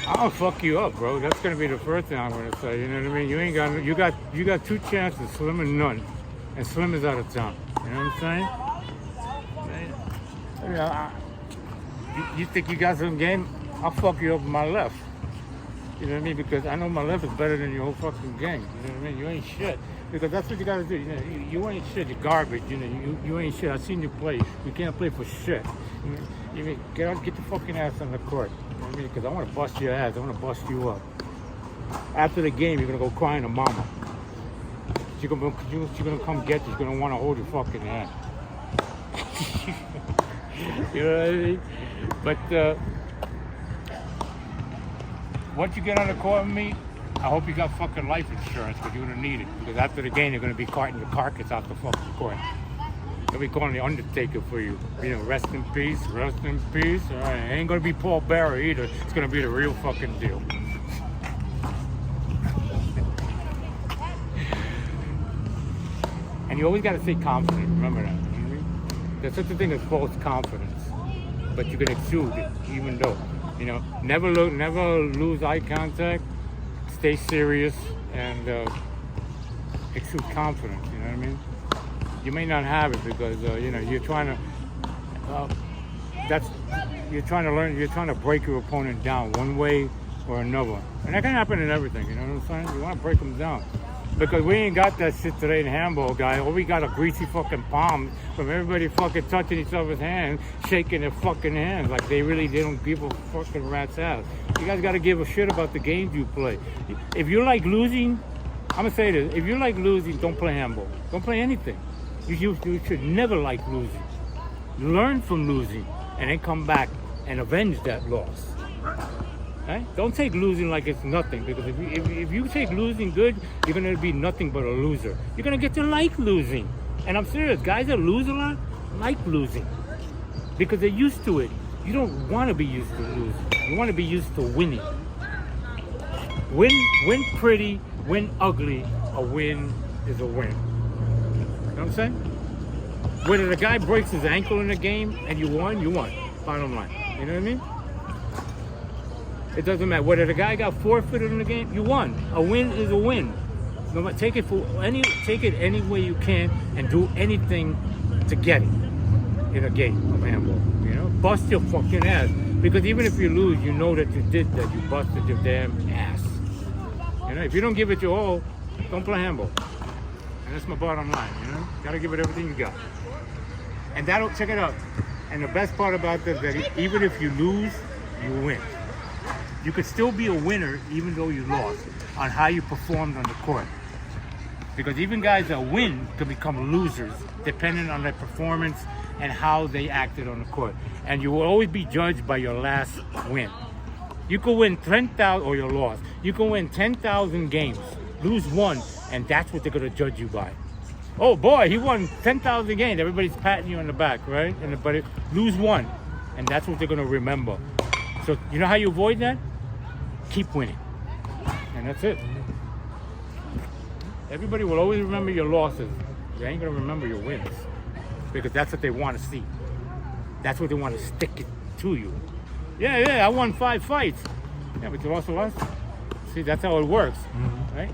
I'll fuck you up, bro. That's gonna be the first thing I'm gonna say. You know what I mean? You got 2 chances, Slim and none, and Slim is out of town. You know what I'm saying? You think you got some game? I'll fuck you up with my left. You know what I mean? Because I know my left is better than your whole fucking game. You know what I mean? You ain't shit. Because that's what you gotta do. You know, you ain't shit. You're garbage. You know, you ain't shit. I've seen you play. You can't play for shit. You mean, get your fucking ass on the court. You know what I mean? Because I want to bust your ass. I want to bust you up. After the game, you're gonna go crying to mama. She's gonna come get you. She's gonna want to hold your fucking hand. You know what I mean? But once you get on the court with me, I hope you got fucking life insurance because you're gonna need it. Because after the game, they're gonna be carting the carcass out the fucking court. They'll be calling the Undertaker for you. You know, rest in peace, rest in peace. All right, it ain't gonna be Paul Bearer either. It's gonna be the real fucking deal. And you always gotta stay confident. Remember that. You know what I mean? There's such a thing as false confidence, but you can exude it, even though, you know, never lose eye contact. stay serious and exude confidence. You know what I mean? You may not have it because you know you're trying to. You're trying to learn. You're trying to break your opponent down one way or another, and that can happen in everything. You know what I'm saying? You want to break them down. Because we ain't got that shit today in handball, guy. All we got are greasy fucking palms from everybody fucking touching each other's hands, shaking their fucking hands like they don't give a fucking rat's ass. You guys got to give a shit about the games you play. If you like losing, I'm gonna say this: if you like losing, don't play handball. Don't play anything. You should never like losing. Learn from losing, and then come back and avenge that loss. Right? Don't take losing like it's nothing, because if you take losing good, you're going to be nothing but a loser. You're going to get to like losing. And I'm serious, guys that lose a lot like losing because they're used to it. You don't want to be used to losing. You want to be used to winning. Win pretty, win ugly, a win is a win. You know what I'm saying? Whether the guy breaks his ankle in a game and you won, you won. Bottom line. You know what I mean? It doesn't matter. Whether the guy got forfeited in the game, you won. A win is a win. No matter, take it any way you can and do anything to get it in a game of handball. You know, bust your fucking ass. Because even if you lose, you know that you did that. You busted your damn ass. You know, if you don't give it your all, don't play handball. And that's my bottom line. You know, gotta give it everything you got. And that'll check it out. And the best part about this is that even if you lose, you win. You could still be a winner even though you lost on how you performed on the court. Because even guys that win can become losers depending on their performance and how they acted on the court. And you will always be judged by your last win. You could win 10,000 or your loss. You can win 10,000 games, lose one, and that's what they're going to judge you by. Oh boy, he won 10,000 games. Everybody's patting you on the back, right? But lose one, and that's what they're going to remember. So you know how you avoid that? Keep winning. And that's it. Everybody will always remember your losses. They ain't going to remember your wins. Because that's what they want to see. That's what they want to stick it to you. Yeah, I won 5 fights. Yeah, but you lost a lot. See, that's how it works. Right?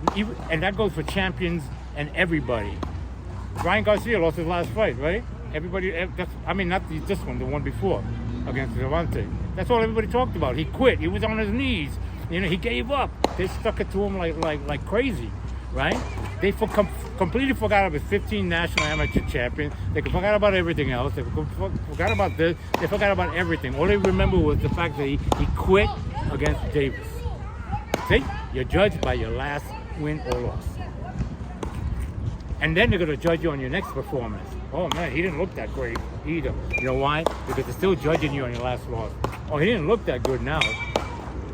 And that goes for champions and everybody. Ryan Garcia lost his last fight, right? Everybody, not this one, the one before against Gervonta. That's all everybody talked about. He quit. He was on his knees. You know, he gave up. They stuck it to him like crazy, right? They completely forgot about his 15 national amateur champions. They forgot about everything else. They forgot about this. They forgot about everything. All they remember was the fact that he quit against Davis. See? You're judged by your last win or loss. And then they're going to judge you on your next performance. Oh man, he didn't look that great either. You know why? Because they're still judging you on your last loss. Oh, he didn't look that good now.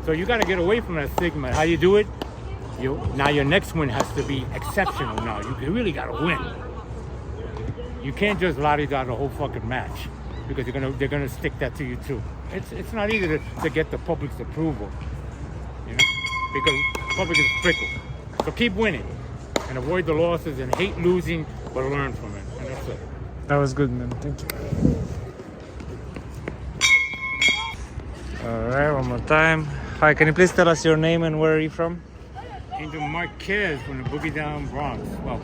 So you got to get away from that stigma. How you do it? Now your next win has to be exceptional now. You really got to win. You can't just la-di-da the whole fucking match because they're gonna stick that to you too. It's not easy to get the public's approval, you know, because the public is fickle. So keep winning and avoid the losses and hate losing, but learn from it. And that's it. That was good, man. Thank you. All right, one more time. Hi, can you please tell us your name and where are you from? Angel Marquez from the Boogie Down Bronx. Well,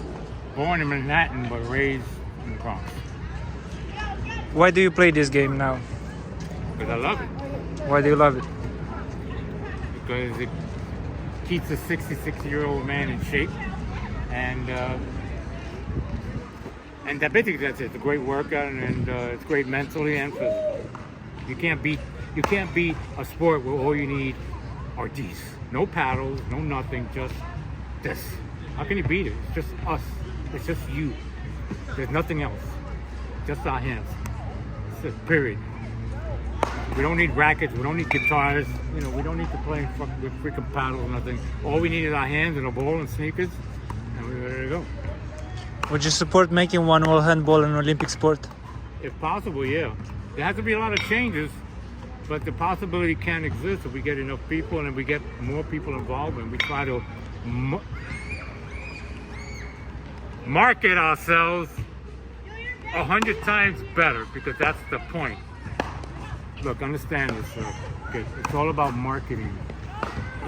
born in Manhattan, but raised in the Bronx. Why do you play this game now? Because I love it. Why do you love it? Because it keeps a 66-year-old man in shape, and basically that's it. It's a great workout, and it's great mentally and physically. You can't beat a sport where all you need are these. No paddles, no nothing, just this. How can you beat it? It's just us. It's just you. There's nothing else. Just our hands. It's just period. We don't need rackets. We don't need guitars. You know, we don't need to play with freaking paddles or nothing. All we need is our hands and a ball and sneakers, and we're ready to go. Would you support making one all handball an Olympic sport? If possible, yeah. There has to be a lot of changes, but the possibility can exist if we get enough people and if we get more people involved and we try to market ourselves 100 times better, because that's the point. Look, understand this, okay? It's all about marketing.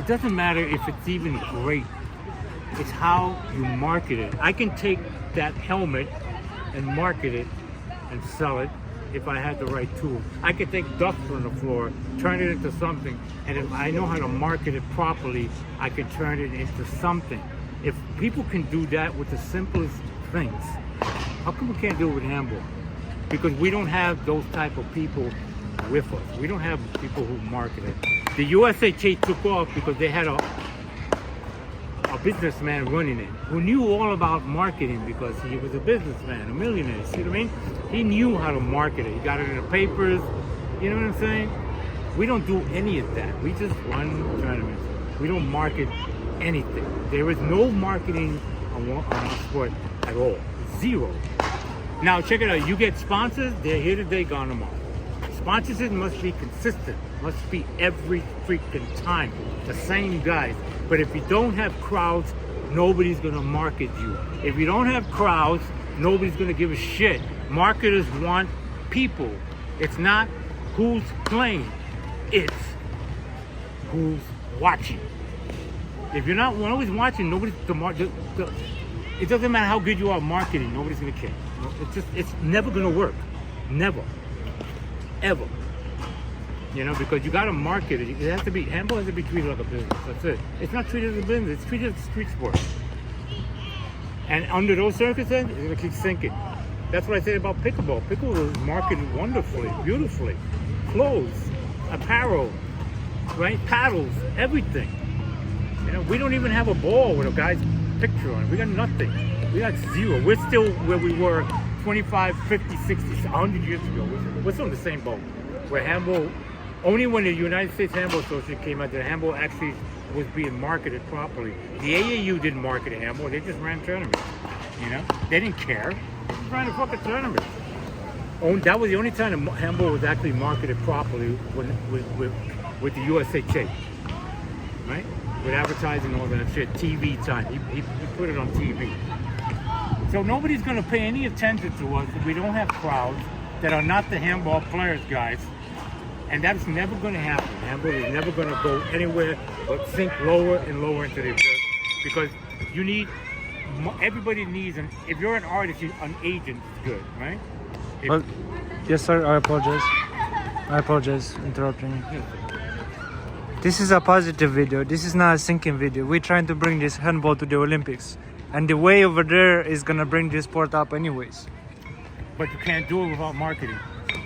it doesn't matter if it's even great. It's how you market it. I can take that helmet and market it and sell it if I had the right tool. I could take dust from the floor, turn it into something, and if I know how to market it properly, I can turn it into something. If people can do that with the simplest things, how come we can't do it with handball? Because we don't have those type of people with us. We don't have people who market it. The USHA took off because they had a businessman running it who knew all about marketing because he was a businessman, a millionaire. See what I mean? He knew how to market it. He got it in the papers. You know what I'm saying? We don't do any of that. We just run tournaments. We don't market anything. There is no marketing on our sport at all. Zero. Now check it out. You get sponsors, they're here today, gone tomorrow. Sponsorship must be consistent. Must be every freaking time. The same guys. But if you don't have crowds, nobody's gonna market you. If you don't have crowds, nobody's gonna give a shit. Marketers want people. It's not who's playing, it's who's watching. If you're not always watching, nobody's it doesn't matter how good you are at marketing, nobody's gonna care. It's never gonna work. Never. Ever. You know, because you gotta market it. It has to be, handball has to be treated like a business. That's it. It's not treated as a business, it's treated as a street sport. And under those circumstances, it's gonna keep sinking. That's what I said about pickleball. Pickleball is marketed wonderfully, beautifully. Clothes, apparel, right? Paddles, everything. You know, we don't even have a ball with a guy's picture on it. We got nothing. We got zero. We're still where we were 25, 50, 60, 100 years ago. We're still in the same boat. Where handball, only when the United States Handball Association came out, that handball actually was being marketed properly. The AAU didn't market handball, they just ran tournaments. You know? They didn't care. They just ran a fucking tournament. That was the only time the handball was actually marketed properly with the USHA. Right? With advertising and all that shit, TV time. He put it on TV. So nobody's gonna pay any attention to us if we don't have crowds that are not the handball players, guys. And that's never gonna happen. Handball is never gonna go anywhere but sink lower and lower into the abyss. Because you need, everybody needs, if you're an artist, an agent is good, right? Well, yes sir, I apologize interrupting you. This is a positive video, this is not a sinking video. We're trying to bring this handball to the Olympics. And the way over there is gonna bring this sport up anyways. But you can't do it without marketing.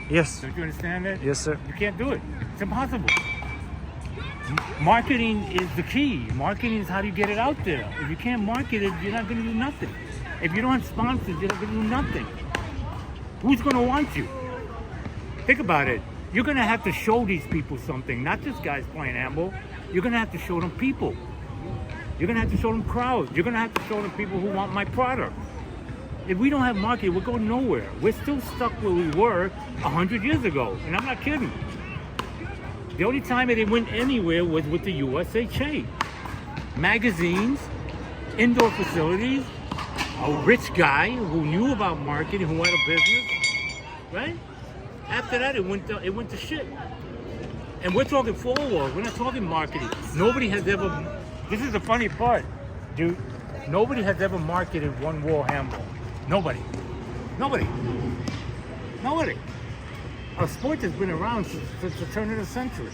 Yes. Don't you understand that? Yes, sir. You can't do it. It's impossible. Marketing is the key. Marketing is how do you get it out there. If you can't market it, you're not going to do nothing. If you don't have sponsors, you're not going to do nothing. Who's going to want you? Think about it. You're going to have to show these people something, not just guys playing handball. You're going to have to show them people. You're going to have to show them crowds. You're going to have to show them people who want my product. If we don't have marketing, we're going nowhere. We're still stuck where we were 100 years ago. And I'm not kidding. The only time that it went anywhere was with the USHA. Magazines, indoor facilities, a rich guy who knew about marketing, who had a business, right? After that, it went to shit. And we're talking forward. We're not talking marketing. Nobody has ever, this is the funny part, dude. Nobody has ever marketed one wall handball. Nobody. A sport that's been around since the turn of the century.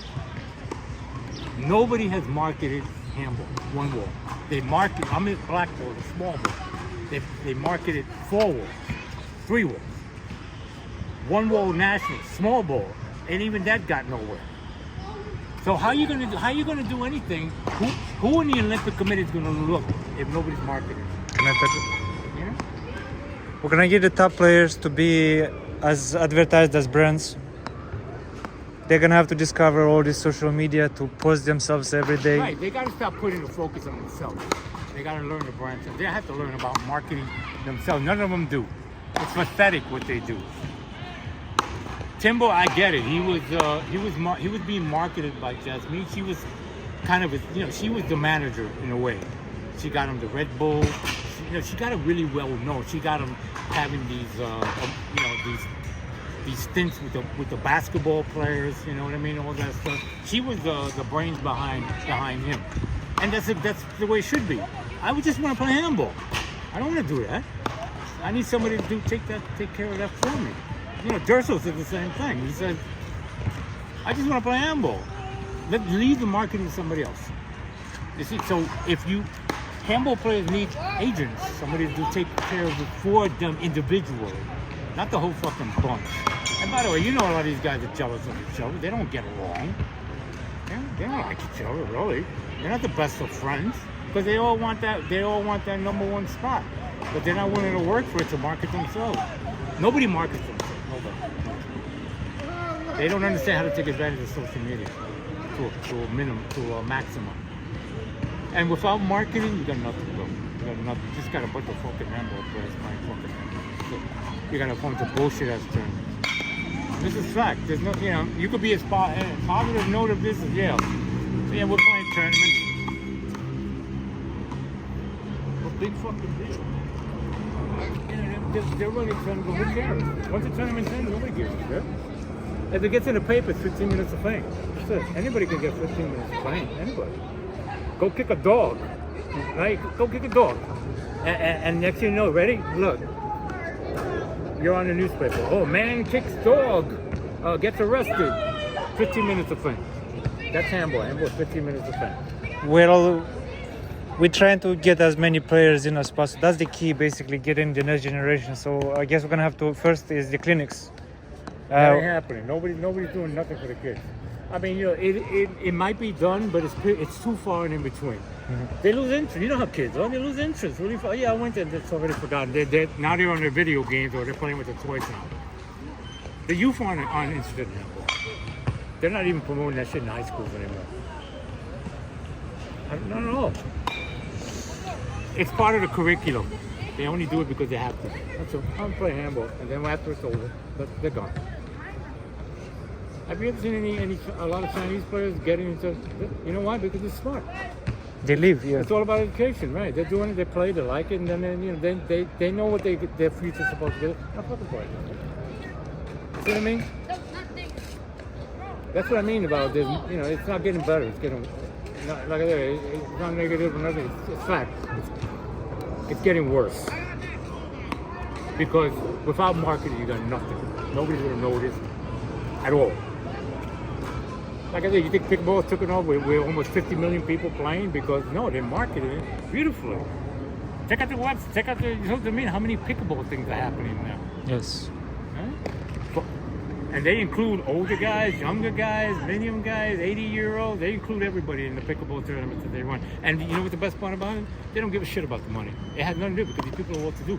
Nobody has marketed handball, one wall. They market, I'm in black ball, the small ball. They marketed 4 walls, 3 walls. 1 wall national, small ball, and even that got nowhere. So how you gonna do anything? Who in the Olympic Committee is gonna look if nobody's marketing? Can I touch it? We're gonna get the top players to be as advertised as brands. They're gonna have to discover all this social media to post themselves every day. Right, they gotta stop putting the focus on themselves. They gotta learn the brand. They have to learn about marketing themselves. None of them do. It's pathetic what they do. Timbo, I get it. He was being marketed by Jasmine. She was kind of, she was the manager in a way. She got him the Red Bull. She got him really well known. She got him having these these stints with the basketball players. You know what I mean? All that stuff. She was the brains behind him, and that's the way it should be. I would just want to play handball. I don't want to do that. I need somebody to take care of that for me. You know, Durso said the same thing. He said, I just want to play handball. Leave the marketing to somebody else. You see, so if handball players need agents, somebody to take care of it for them individually, not the whole fucking bunch. And by the way, you know a lot of these guys are jealous of each other. They don't get along. They don't like each other, really. They're not the best of friends because they all want that number one spot. But they're not willing to work for it to market themselves. Nobody markets themselves. Nobody. They don't understand how to take advantage of social media to a minimum, to a maximum. And without marketing, you got nothing to go. You got nothing. You just got a bunch of fucking handball players playing fucking handball. So you got a bunch of bullshit ass tournaments. This is fact. There's no, you know, you could be as positive note of this as yeah. So yeah, we're playing tournaments. What big fucking deal? They're running tournaments, who cares? Once the tournament's in, nobody gives a shit. If it gets in the paper, it's 15 minutes of fame. That's it. Anybody can get 15 minutes of fame. Anybody. Go kick a dog. Right? Go kick a dog. And next thing you know, ready? Look. You're on the newspaper. Oh, man kicks dog. Gets arrested. 15 minutes of fame. That's handball. Handball is 15 minutes of fame. We're trying to get as many players in as possible. That's the key, basically, getting the next generation. So I guess we're gonna have to first is the clinics. That ain't happening. Nobody's doing nothing for the kids. I mean, you know, it might be done, but it's too far and in between. Mm-hmm. They lose interest. You know how kids are. They lose interest. Really far. Yeah, I went there. It's already forgotten. Now they're on their video games or they're playing with their toys now. The youth aren't interested in handball. They're not even promoting that shit in high schools anymore. Not at all. It's part of the curriculum. They only do it because they have to. That's all. I'm playing handball, and then after it's over, they're gone. Have you ever seen a lot of Chinese players getting into? You know why? Because they're smart. They live, yeah. It's all about education, right? They're doing it, they play, they like it, and then you know, they know what their future's supposed to be. Now fucking play. See what I mean? That's what I mean about this. You know, it's not getting better. It's getting like I said, it's not negative or nothing. It's fact. It's getting worse because without marketing, you got nothing. Nobody's gonna notice at all. Like I said, you think pickleball took it off with almost 50 million people playing because no, they marketed it beautifully. Check out the website. Check out the. You know what I mean? How many pickleball things are happening now? Yes. Huh? And they include older guys, younger guys, medium guys, 80-year-olds. They include everybody in the pickleball tournaments that they run. And you know what the best part about it? They don't give a shit about the money. It has nothing to do because these people know what to do.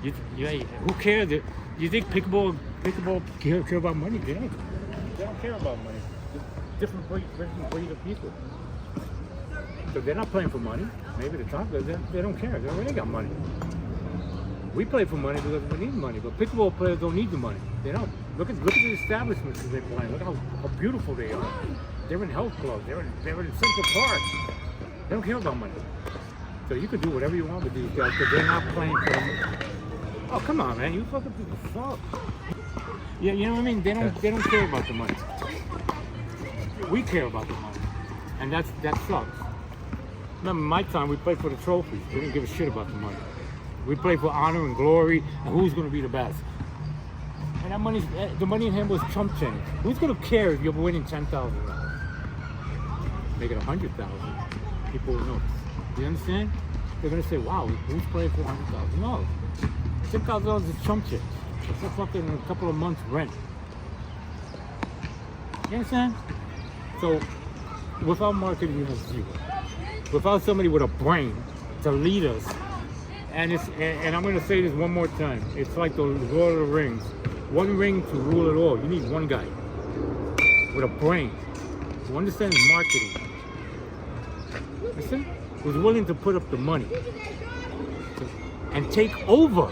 Who cares? You think pickleball care about money? They don't. They don't care about money. Different breed of people. So they're not playing for money. Maybe the top guys, they don't care. They already got money. We play for money because we need money, but pickleball players don't need the money. They don't. Look at the establishments that they play. Look how beautiful they are. They're in health clubs. They're in Central Park. They don't care about money. So you can do whatever you want with these guys because they're not playing for them. Oh come on, man! You fucking people suck. Yeah, you know what I mean? They don't care about the money. We care about the money, and that sucks. Remember, my time we played for the trophies. We didn't give a shit about the money. We played for honor and glory, and who's going to be the best. And the money in handball is chump change. Who's going to care if you're winning $10,000? Make it $100,000. People will notice. You understand? They're going to say, "Wow, who's playing for $100,000?" No, $10,000 is chump change. It's a fucking a couple of months rent. You understand? So, without marketing, you have zero. Without somebody with a brain to lead us, and I'm going to say this one more time. It's like the Lord of the Rings. One ring to rule it all. You need one guy with a brain who understands marketing. Listen, who's willing to put up the money and take over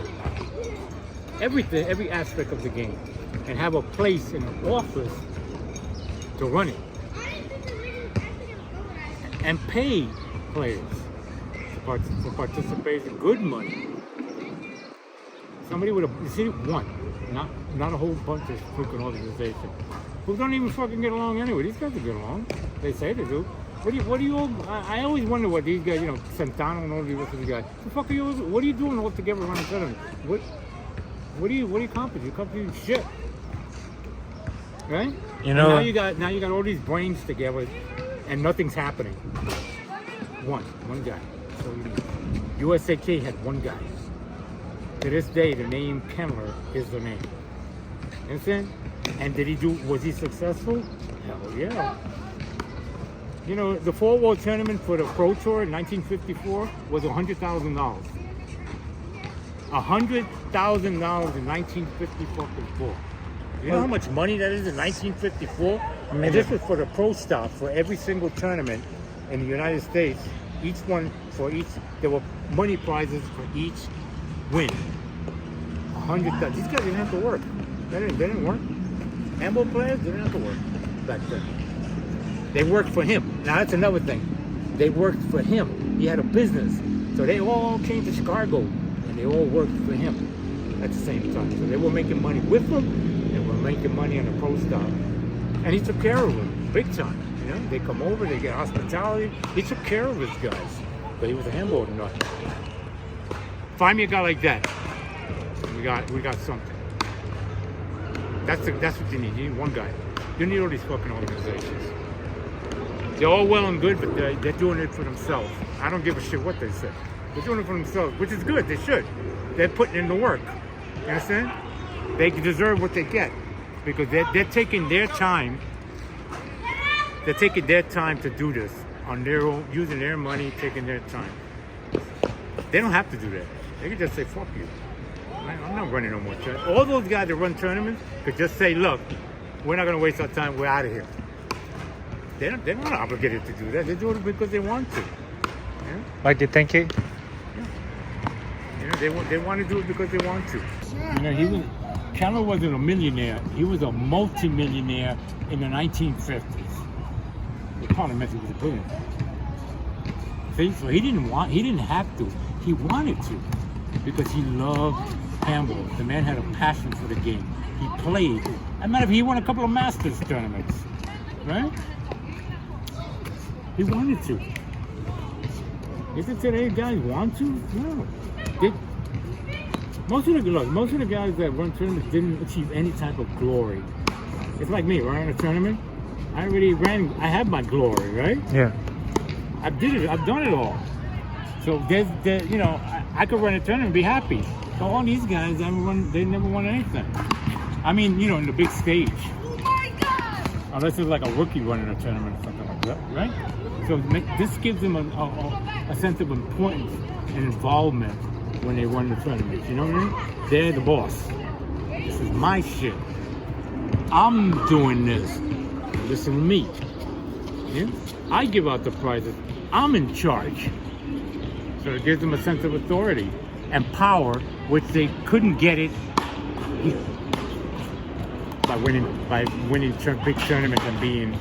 everything, every aspect of the game, and have a place in an office to run it, and pay players for participation, good money. Somebody with you see, one, not a whole bunch of freaking organizations who don't even fucking get along anyway. These guys don't get along. They say they do. What do you all, I always wonder what these guys, Santana and all these other guys, the fuck are you, what are you doing all together around each other? What do you accomplish? You accomplish shit. Right? You know, and now you got all these brains together and nothing's happening. One guy. So USAK had one guy. To this day, the name Kemmler is the name. You understand? And was he successful? Hell yeah. The Fall World Tournament for the Pro Tour in 1954 was $100,000. $100,000 in 1954. You know how much money that is in 1954? And this was for the pro staff for every single tournament in the United States. There were money prizes for each win. 100,000. These guys didn't have to work. They didn't work. Handball players didn't have to work back then. They worked for him. Now that's another thing. They worked for him. He had a business. So they all came to Chicago and they all worked for him at the same time. So they were making money with him. They were making money on the pro staff. And he took care of them big time. They come over, they get hospitality. He took care of his guys. But he was a handball nut. Find me a guy like that. We got something. That's what you need. You need one guy. You need all these fucking organizations. They're all well and good, but they're doing it for themselves. I don't give a shit what they say. They're doing it for themselves, which is good. They should. They're putting in the work. You understand? They deserve what they get because they're taking their time. They're taking their time to do this on their own, using their money, taking their time. They don't have to do that. They can just say, fuck you. I'm not running no more tournaments. All those guys that run tournaments could just say, look, we're not going to waste our time. We're out of here. They're not obligated to do that. They do it because they want to. Yeah? like the 10K? Yeah. They want to do it because they want to. Keller wasn't a millionaire. He was a multi-millionaire in the 1950s. The Parliamentary was a billionaire. See, so he didn't have to. He wanted to because he loved handball. The man had a passion for the game. He played. As a matter of fact, he won a couple of Masters tournaments, right? He wanted to. Is it today guys want to? No. Most of the guys that run tournaments didn't achieve any type of glory. It's like me, running a tournament. I had my glory, right? Yeah. I've done it all. So I could run a tournament and be happy. So all these guys, they never won anything. I mean, in the big stage. Unless it's like a rookie running a tournament or something like that, right? So this gives them a sense of importance and involvement when they run the tournament. You know what I mean? They're the boss. This is my shit. I'm doing this. Listen to me. Yeah? I give out the prizes. I'm in charge. So it gives them a sense of authority and power, which they couldn't get it by winning big tournaments and being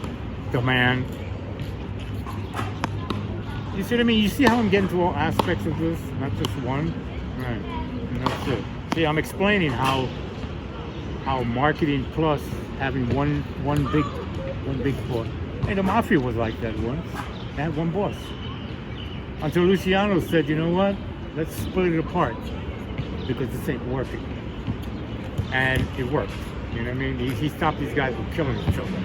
the man. You see what I mean? You see how I'm getting to all aspects of this, not just one? Right. And that's it. See, I'm explaining how marketing plus having one big boss. Hey, the Mafia was like that once. They had one boss. Until Luciano said, you know what? Let's split it apart because this ain't working. And it worked. You know what I mean? He stopped these guys from killing each other.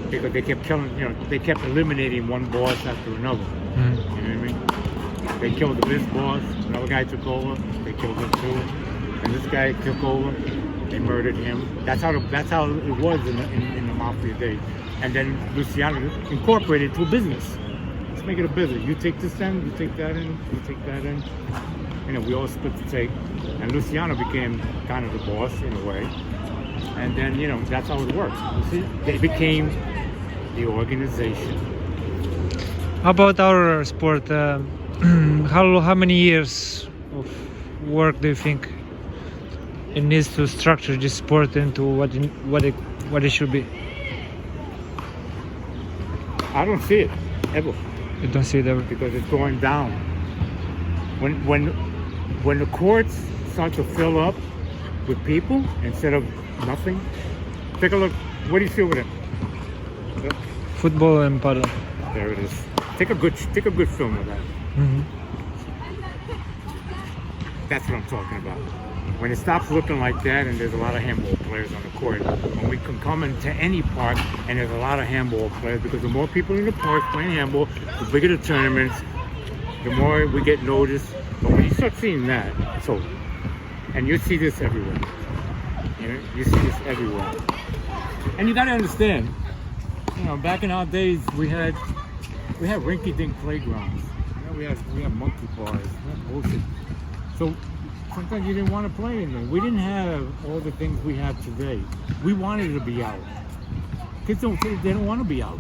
Because they kept they kept eliminating one boss after another. Mm. You know what I mean? They killed this boss, another guy took over, they killed him too. And this guy took over, they murdered him. That's how it was in the Mafia days. And then Luciano incorporated it to a business. Let's make it a business. You take this end, you take that in, you take that in. We all split the take. And Luciano became kind of the boss in a way. And then, that's how it works. You see, they became the organization. How about our sport? How many years of work do you think it needs to structure this sport into what it should be? I don't see it ever. You don't see it ever? Because it's going down. When when the courts start to fill up with people instead of nothing, take a look. What do you see over there? Football and paddle. There it is. Take a good film of that. Mm-hmm. That's what I'm talking about. When it stops looking like that and there's a lot of handball players on the court, when we can come into any park and there's a lot of handball players, because the more people in the park playing handball, the bigger the tournaments, the more we get noticed. But when you start seeing that, it's over. And you see this everywhere. You know, you see this everywhere. And you gotta understand, you know, back in our days we had rinky-dink playgrounds. You know, we had monkey bars, that bullshit. So sometimes you didn't want to play in there. We didn't have all the things we have today. We wanted to be out. Kids they don't want to be out.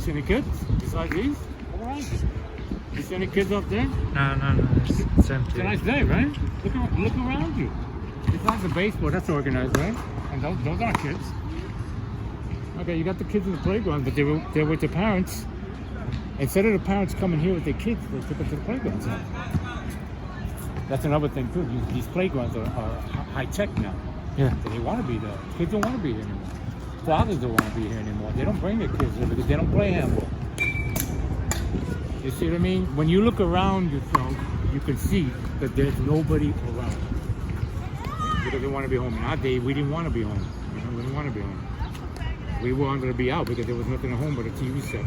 See any kids besides these? All right. You see any kids up there? No. It's It's empty. a nice day, right? Look around you. Besides the baseball, that's organized, right? And those aren't kids. Okay, you got the kids in the playground, but they're with their parents. Instead of the parents coming here with their kids, they took them to the playgrounds. That's another thing too. These playgrounds are high tech now. Yeah. So they want to be there. Kids don't want to be here anymore. Fathers don't want to be here anymore. They don't bring their kids here because they don't play handball. You see what I mean? When you look around yourself, you can see that there's nobody around. Because they want to be home. In our day, we didn't want to be home. You know, we didn't want to be home. We wanted to be out because there was nothing at home but a TV set.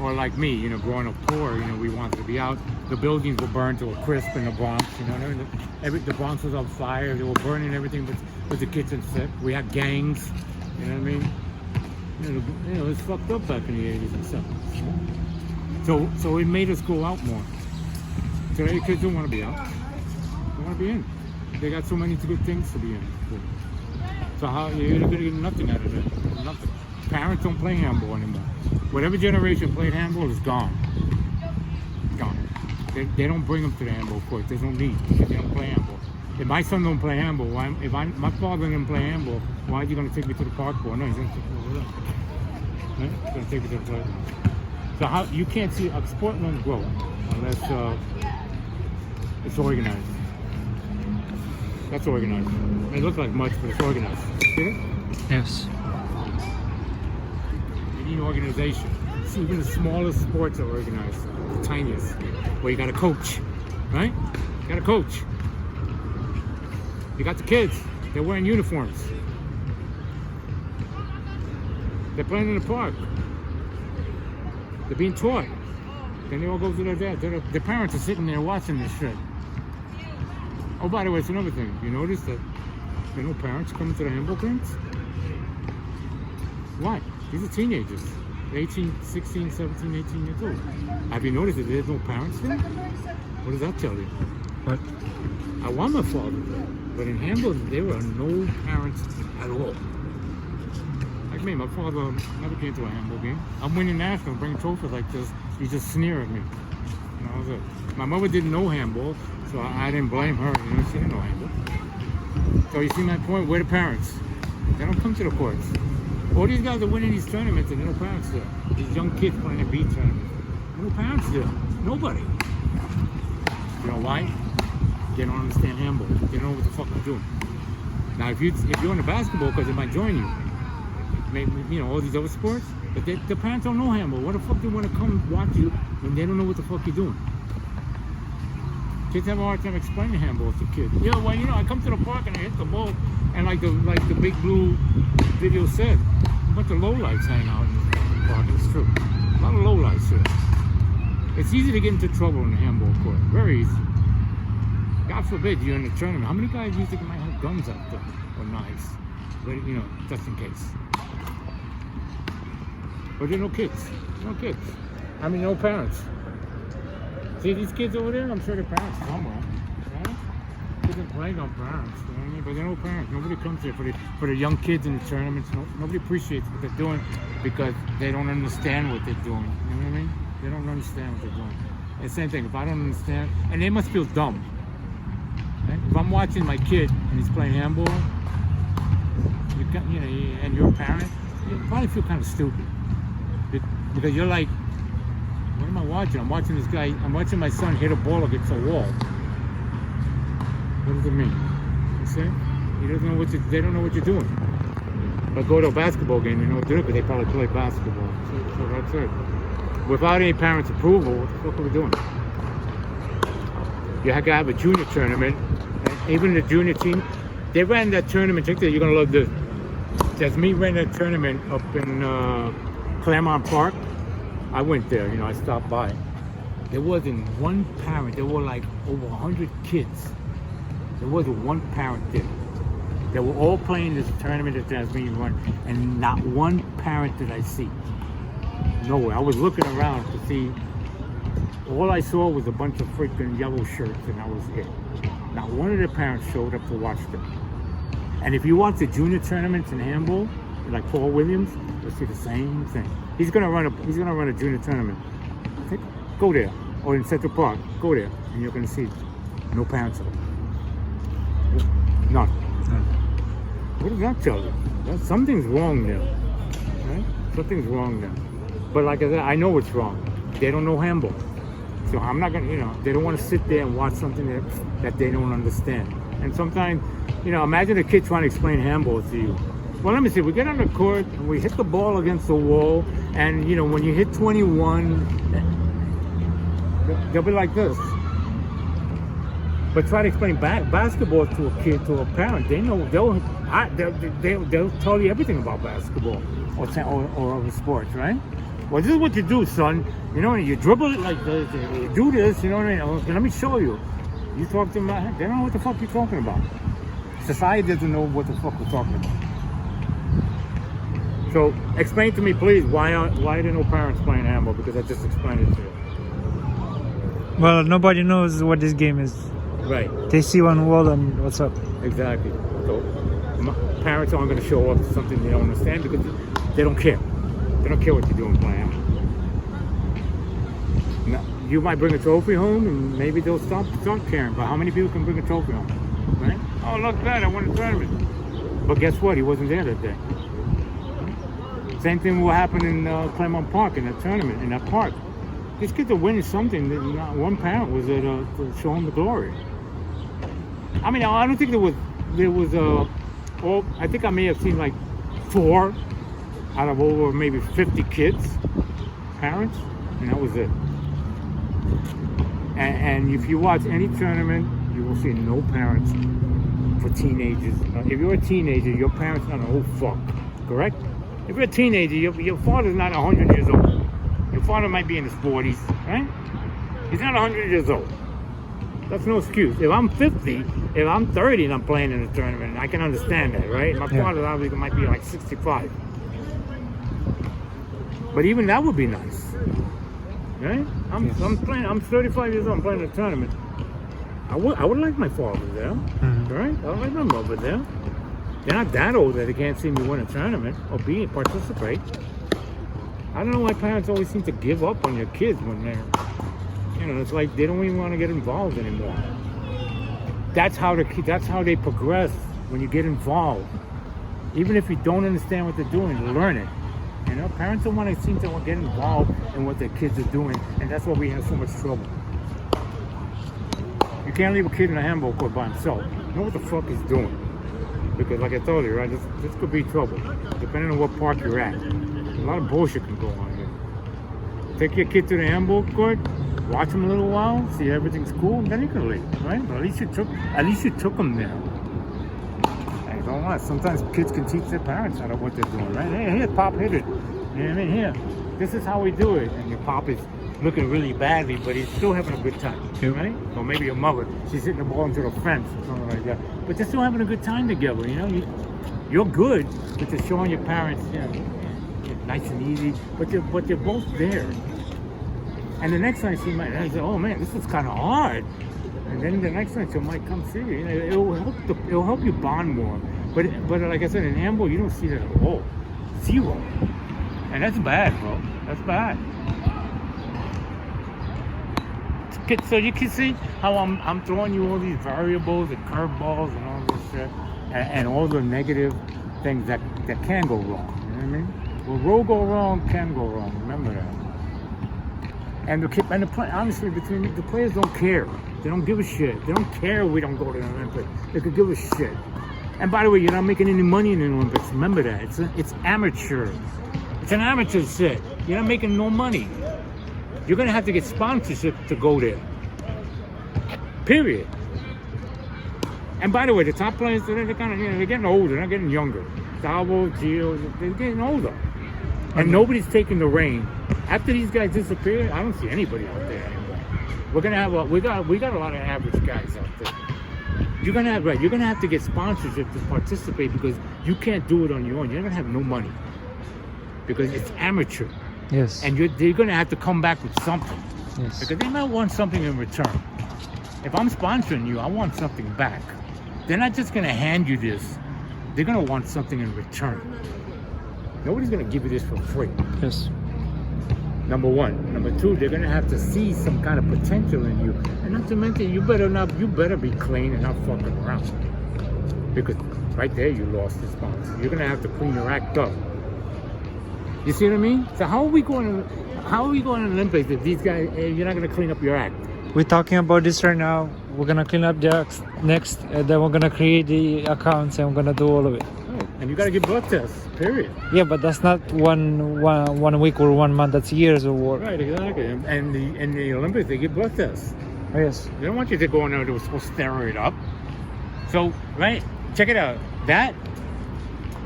Or like me, you know, growing up poor, you know, we wanted to be out. The buildings were burned to a crisp in the Bronx, you know. The Bronx was on fire. They were burning everything with the kitchen set. We had gangs, you know what I mean? You know, it was fucked up back in the 80s and stuff. So it made us go out more. Today, kids don't want to be out. They want to be in. They got so many good things to be in. So how you're gonna get nothing out of it? Nothing. Parents don't play handball anymore. Whatever generation played handball is gone. Gone. They don't bring them to the handball court. There's no need because they don't play handball. If my son don't play handball, my father didn't play handball, why is he going to take me to the park for? No, he's going to take me over there. Right? He's going to take me to the playground. So how you can't see a sport won't grow unless it's organized. That's organized. It may look like much, but it's organized. See it? Yes. You need organization. See, even the smallest sports are organized, the tiniest. Where you got a coach, right? You got a coach. You got the kids. They're wearing uniforms. They're playing in the park. They're being taught. Then they all go to their dad. Their parents are sitting there watching this shit. Oh, by the way, it's another thing. You notice that there are no parents coming to the handball games? Why? These are teenagers. 18, 16, 17, 18 years old. Have you noticed that there's no parents there? What does that tell you? What? I want my father there, but in handball there are no parents at all. Like me, my father never came to a handball game. I'm winning national, bringing trophies like this. He just sneer at me. You know, that's it. My mother didn't know handball, so I didn't blame her. You know, she didn't know handball. So you see my point? Where are the parents? They don't come to the courts. All these guys are winning these tournaments and there are no parents there. These young kids playing a beat tournament. No parents there. Nobody. You know why? They don't understand handball. They don't know what the fuck they're doing. Now, if you're into basketball, because they might join you. Maybe, you know, all these other sports. But the parents don't know handball. What the fuck they want to come watch you when they don't know what the fuck you're doing? Kids have a hard time explaining handball to kids. Yeah, well, you know, I come to the park and I hit the ball, and like the Big Blue video said, a bunch of lowlights hang out in the park. It's true. A lot of lowlights here. It's easy to get into trouble in the handball court. Very easy. God forbid you're in a tournament. How many guys do you think might have guns out there or knives? But, you know, just in case. But there are no kids. No kids. I mean, no parents. See these kids over there? I'm sure their parents somewhere. Right? Kids are playing on parents. You know what I mean? But there are no parents. Nobody comes here for the young kids in the tournaments. Nobody appreciates what they're doing because they don't understand what they're doing. You know what I mean? They don't understand what they're doing. And same thing, if I don't understand, and they must feel dumb. Right? If I'm watching my kid and he's playing handball, and you're a parent, you probably feel kind of stupid. Because you're like, What am I watching? I'm watching this guy. I'm watching my son hit a ball against a wall. What does it mean? You see? He doesn't know they don't know what you're doing. But go to a basketball game, you know what to do, because they probably play basketball. So that's it. Without any parents' approval, what the fuck are we doing? You have to have a junior tournament. And even the junior team, they ran that tournament. Check that, you're gonna love this. That's me ran that tournament up in Claremont Park. I went there, you know, I stopped by. There wasn't one parent. There were like over 100 kids. There wasn't one parent there. They were all playing this tournament that that's being run, and not one parent did I see. Nowhere. I was looking around to see. All I saw was a bunch of freaking yellow shirts, and that was it. Not one of the parents showed up to watch them. And if you watch the junior tournaments in handball, like Paul Williams, you'll see the same thing. He's gonna run a junior tournament. Go there, or in Central Park. Go there, and you're gonna see no parents. None. What does that tell you? Something's wrong there. Right? Something's wrong there. But like I said, I know what's wrong. They don't know handball. So I'm not gonna, you know, they don't want to sit there and watch something that they don't understand. And sometimes, you know, imagine a kid trying to explain handball to you. Well, let me see, we get on the court and we hit the ball against the wall, and you know, when you hit 21, they'll be like this. But try to explain basketball to a kid, to a parent. They know they'll tell you everything about basketball or sports, right? Well, this is what you do, son. You know, you dribble it like this. You do this. You know what I mean? Okay, let me show you. You talk to them. They don't know what the fuck you're talking about. Society doesn't know what the fuck we're talking about. So explain to me, please, why are there no parents playing handball? Because I just explained it to you. Well, nobody knows what this game is. Right. They see one wall and what's up. Exactly. So parents aren't going to show up to something they don't understand because they don't care. They don't care what you're doing playing. Now, you might bring a trophy home and maybe they'll stop caring. But how many people can bring a trophy home? Right? Oh, look at that, I won a tournament. But guess what? He wasn't there that day. Same thing will happen in Claremont Park, in that tournament, in that park. These kids are winning something that not one parent was there to show them the glory. I mean, I don't think there was I think I may have seen like 4 out of over maybe 50 kids, parents, and that was it. And if you watch any tournament, you will see no parents for teenagers. If you're a teenager, your parents are not an old fuck, correct? If you're a teenager, your father's not 100 years old. Your father might be in his 40s, right? He's not 100 years old. That's no excuse. If I'm 50, if I'm 30 and I'm playing in a tournament, I can understand that, right? My father obviously might be like 65. But even that would be nice, right? I'm 35 years old, I'm playing a tournament. I would like my father there, right? I would like my mother there. They're not that old that they can't see me win a tournament or participate. I don't know why parents always seem to give up on their kids when they're, you know, it's like they don't even want to get involved anymore. That's how they progress when you get involved. Even if you don't understand what they're doing, learn it. You know, parents don't want to seem to get involved in what their kids are doing, and that's why we have so much trouble. You can't leave a kid in a handball court by himself. Know what the fuck he's doing. Because like I told you, right, this could be trouble, depending on what park you're at. A lot of bullshit can go on here. Take your kid to the handball court, watch him a little while, see everything's cool, and then you can leave, right? But at least you took them there. Hey, don't lie. Sometimes kids can teach their parents how to what they're doing, right? Hey, here, Pop hit it. You know what I mean? Here, this is how we do it. And your Pop is looking really badly, but he's still having a good time, right? Or maybe your mother, she's hitting the ball into the fence or something like that. But they're still having a good time together, you know? You're good, but you're showing your parents, you know, nice and easy, but they're both there. And the next time she might say, oh man, this is kind of hard. And then the next time she might come see you. It'll help you bond more. But like I said, in handball, you don't see that at all. 0. And that's bad, bro. That's bad. So you can see how I'm throwing you all these variables and curveballs and all this shit, and all the negative things that can go wrong. You know what I mean? What will go wrong can go wrong. Remember that. And honestly, between the players don't care. They don't give a shit. They don't care we don't go to the Olympics. They could give a shit. And by the way, you're not making any money in the Olympics. Remember that. It's amateur. It's an amateur set. You're not making no money. You're gonna have to get sponsorship to go there. Period. And by the way, the top players, they're kind of, they're getting older. They're not getting younger. Dalbo, Gio, they're getting older. And nobody's taking the reign. After these guys disappear, I don't see anybody out there anymore. We're gonna have we got a lot of average guys out there. You're gonna have to get sponsorship to participate because you can't do it on your own. You're gonna have no money because it's amateur. Yes. And they're gonna have to come back with something. Yes. Because they might want something in return. If I'm sponsoring you, I want something back. They're not just gonna hand you this. They're gonna want something in return. Nobody's gonna give you this for free. Yes. Number one. Number two, they're gonna have to see some kind of potential in you. And not to mention, you better be clean and not fucking around. Because right there you lost the sponsor. You're gonna have to clean your act up. You see what I mean? So how are we going to Olympics if these guys, you're not gonna clean up your act? We're talking about this right now. We're gonna clean up the acts next, and then we're gonna create the accounts and we're gonna do all of it. Right. And you gotta get blood tests, period. Yeah, but that's not one week or 1 month. That's years of work. Right, exactly. And in the Olympics, they get blood tests. Oh, yes. They don't want you to go in there to stir it up. So, right, check it out. That,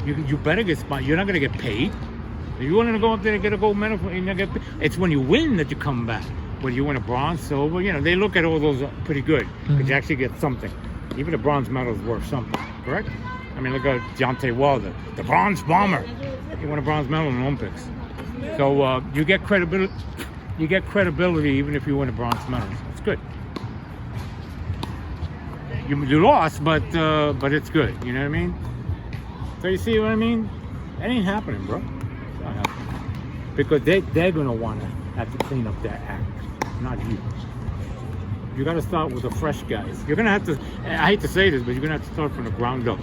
you better get sponsored. You're not gonna get paid. If you want to go up there and get a gold medal, you're not gonna get paid. It's when you win that you come back. Whether you win a bronze, silver, they look at all those pretty good. Because you actually get something. Even a bronze medal is worth something, correct? I mean, look at Deontay Wilder, the bronze bomber. He won a bronze medal in the Olympics. So you get credibility. You get credibility even if you win a bronze medal. It's good. You lost, but it's good. You know what I mean? So you see what I mean? That ain't happening, bro. It's not happening. Because they're gonna want to have to clean up their act, not you. You got to start with the fresh guys. You're gonna have to. I hate to say this, but you're gonna have to start from the ground up.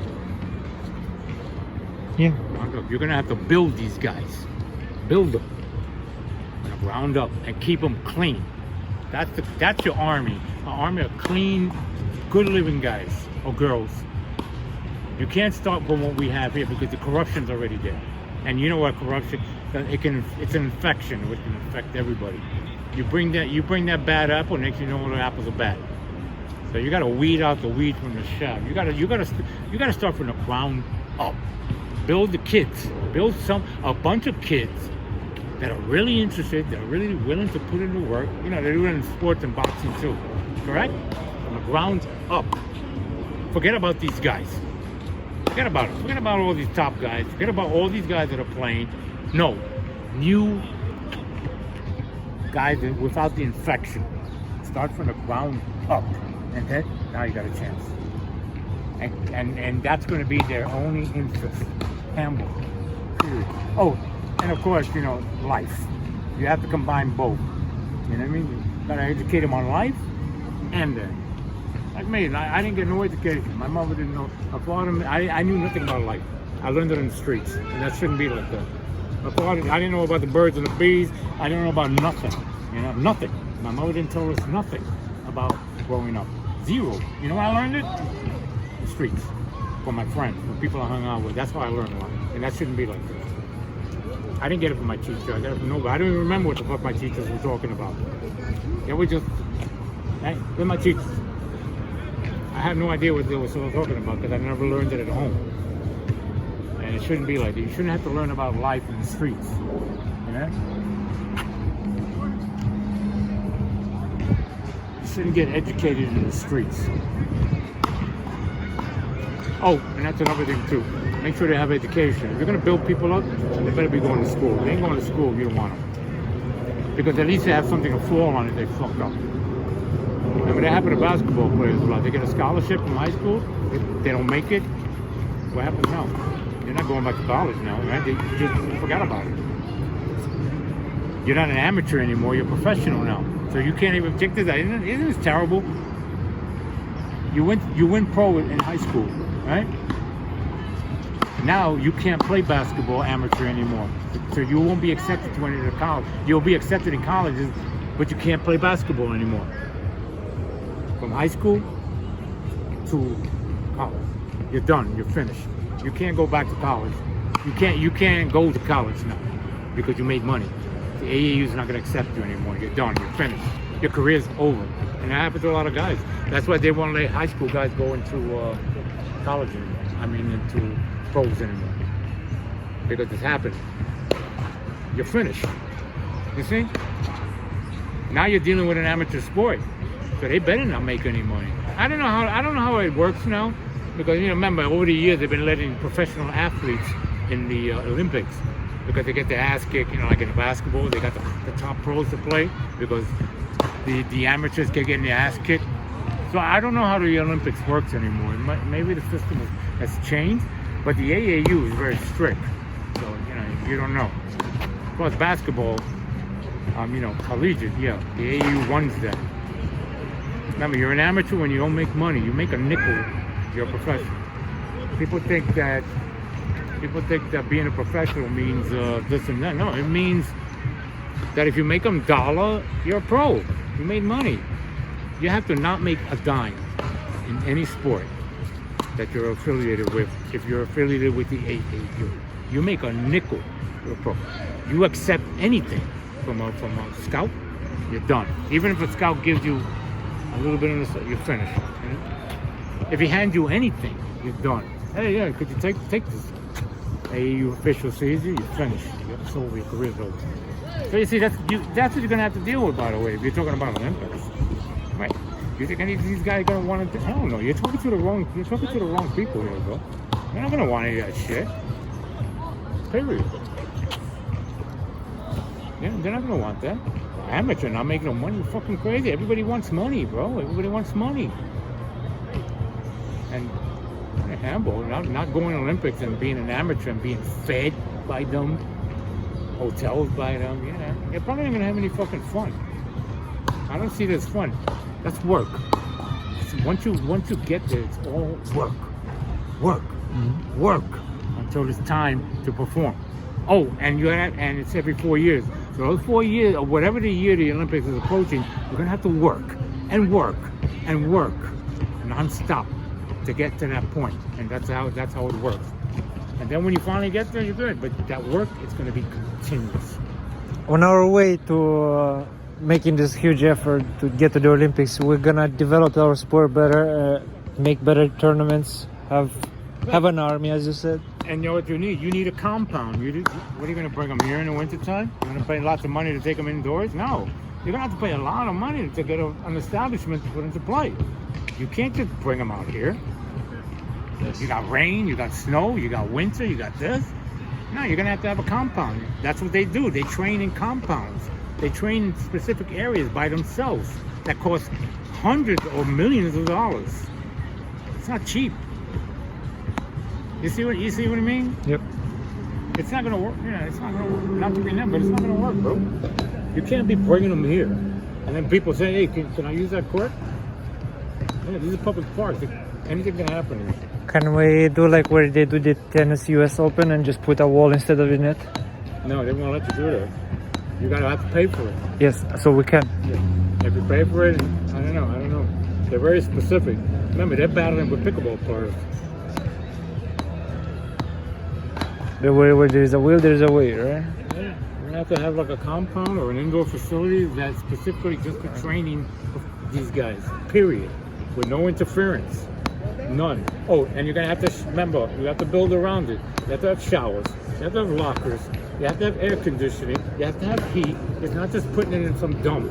Yeah. Ground up. You're gonna have to build these guys. Build them from the ground up and keep them clean. That's your army. An army of clean, good living guys or girls. You can't start from what we have here because the corruption's already there. And you know what corruption? It's an infection which can affect everybody. You bring that bad apple, next you know all the apples are bad. So you got to weed out the weed from the shaft. You got to start from the ground up. Build the kids. Build a bunch of kids that are really interested, that are really willing to put in the work. They're doing it in sports and boxing too. Correct? From the ground up. Forget about these guys. Forget about it. Forget about all these top guys. Forget about all these guys that are playing. No. New guys without the infection. Start from the ground up. And then, now you got a chance. And that's going to be their only interest. Handball. Period. Oh, and of course, life. You have to combine both. You know what I mean? You got to educate them on life and then. Like me, I didn't get no education. My mother didn't know. My father, I knew nothing about life. I learned it in the streets, and that shouldn't be like that. My father, I didn't know about the birds and the bees. I didn't know about nothing. Nothing. My mother didn't tell us nothing about growing up. Zero. You know where I learned it? The streets. From my friends, from people I hung out with. That's why I learned a lot. And that shouldn't be like this. I didn't get it from my teacher. I got it from nobody. I don't even remember what the fuck my teachers were talking about. They were just, hey, they're my teachers. I had no idea what they were talking about because I never learned it at home. And it shouldn't be like that. You shouldn't have to learn about life in the streets. You shouldn't get educated in the streets. Oh, and that's another thing too. Make sure they have education. If you're going to build people up, they better be going to school. If they ain't going to school, you don't want them. Because at least they have something to fall on if they fuck up. Remember that happened to basketball players a lot. They get a scholarship from high school, they don't make it. What happens now? They're not going back to college now, right? They just forgot about it. You're not an amateur anymore, you're professional now. So you can't even check this out. Isn't this terrible? You went pro in high school, right? Now you can't play basketball amateur anymore. So you won't be accepted to any of the college. You'll be accepted in colleges but you can't play basketball anymore. From high school to college, you're done. You're finished. You can't go back to college. You can't go to college now because you made money. The AAU is not going to accept you anymore. You're done. You're finished. Your career's over. And that happens to a lot of guys. That's why they won't let high school guys go into college anymore. I mean, into pros anymore. Because it's happening. You're finished. You see? Now you're dealing with an amateur sport. So they better not make any money. I don't know how it works now. Because remember, over the years they've been letting professional athletes in the Olympics because they get their ass kicked, like in basketball, they got the top pros to play because the amateurs keep getting their ass kicked. So I don't know how the Olympics works anymore. Maybe the system has changed, but the AAU is very strict. So, you don't know. As far as basketball, collegiate, yeah, the AAU runs that. Remember, you're an amateur when you don't make money. You make a nickel, you're a professional. People think that being a professional means this and that. No, it means that if you make them $1, you're a pro. You made money. You have to not make a dime in any sport that you're affiliated with. If you're affiliated with the AAU, you make a nickel, you're a pro. You accept anything from a scout, you're done. Even if a scout gives you a little bit of this, you're finished. If he hands you anything, you're done. Hey, yeah, could you take this? AAU official sees you, you're finished. It's over, your career's over. So you see, that's what you're gonna have to deal with, by the way, if you're talking about Olympics. Right. You think any of these guys are gonna want to? I don't know. You're talking to the wrong people here, bro. They're not gonna want any of that shit. Period. Yeah, they're not gonna want that. Amateur not making no money. You're fucking crazy. Everybody wants money, bro. Everybody wants money. And handball, not going to Olympics and being an amateur and being fed by them, hotels by them. You're probably not gonna have any fucking fun. I don't see this fun. That's work. Once you get there, it's all work, work until it's time to perform. Oh, and it's every 4 years. So those 4 years, or whatever the year the Olympics is approaching, you're gonna have to work and work and work non-stop to get to that point. And that's how it works. And then when you finally get there, you're good. But that work, it's gonna be continuous. On our way to making this huge effort to get to the Olympics, we're gonna develop our sport better, make better tournaments, have an army, as you said. And you know what you need? You need a compound. What are you going to bring them here in the wintertime? You're going to pay lots of money to take them indoors? No. You're going to have to pay a lot of money to get an establishment to put them to play. You can't just bring them out here. Yes. You got rain, you got snow, you got winter, you got this. No, you're going to have a compound. That's what they do. They train in compounds. They train in specific areas by themselves that cost hundreds or millions of dollars. It's not cheap. You see what I mean? Yep. It's not gonna work. It's not gonna work. Not to be never, but it's not gonna work, bro. You can't be bringing them here, and then people say, "Hey, can I use that court?" Yeah, these are public parks. Anything can happen here. Can we do like where they do the tennis US Open and just put a wall instead of a net? No, they won't let you do that. You gotta have to pay for it. Yes, so we can. Yeah. If you pay for it, I don't know. They're very specific. Remember, they're battling with pickleball players. Where there's a will, there's a way, right? Yeah. You're gonna have to have like a compound or an indoor facility that's specifically just for training these guys. Period. With no interference. None. Oh, and you're gonna have to remember, you have to build around it. You have to have showers. You have to have lockers. You have to have air conditioning. You have to have heat. It's not just putting it in some dump,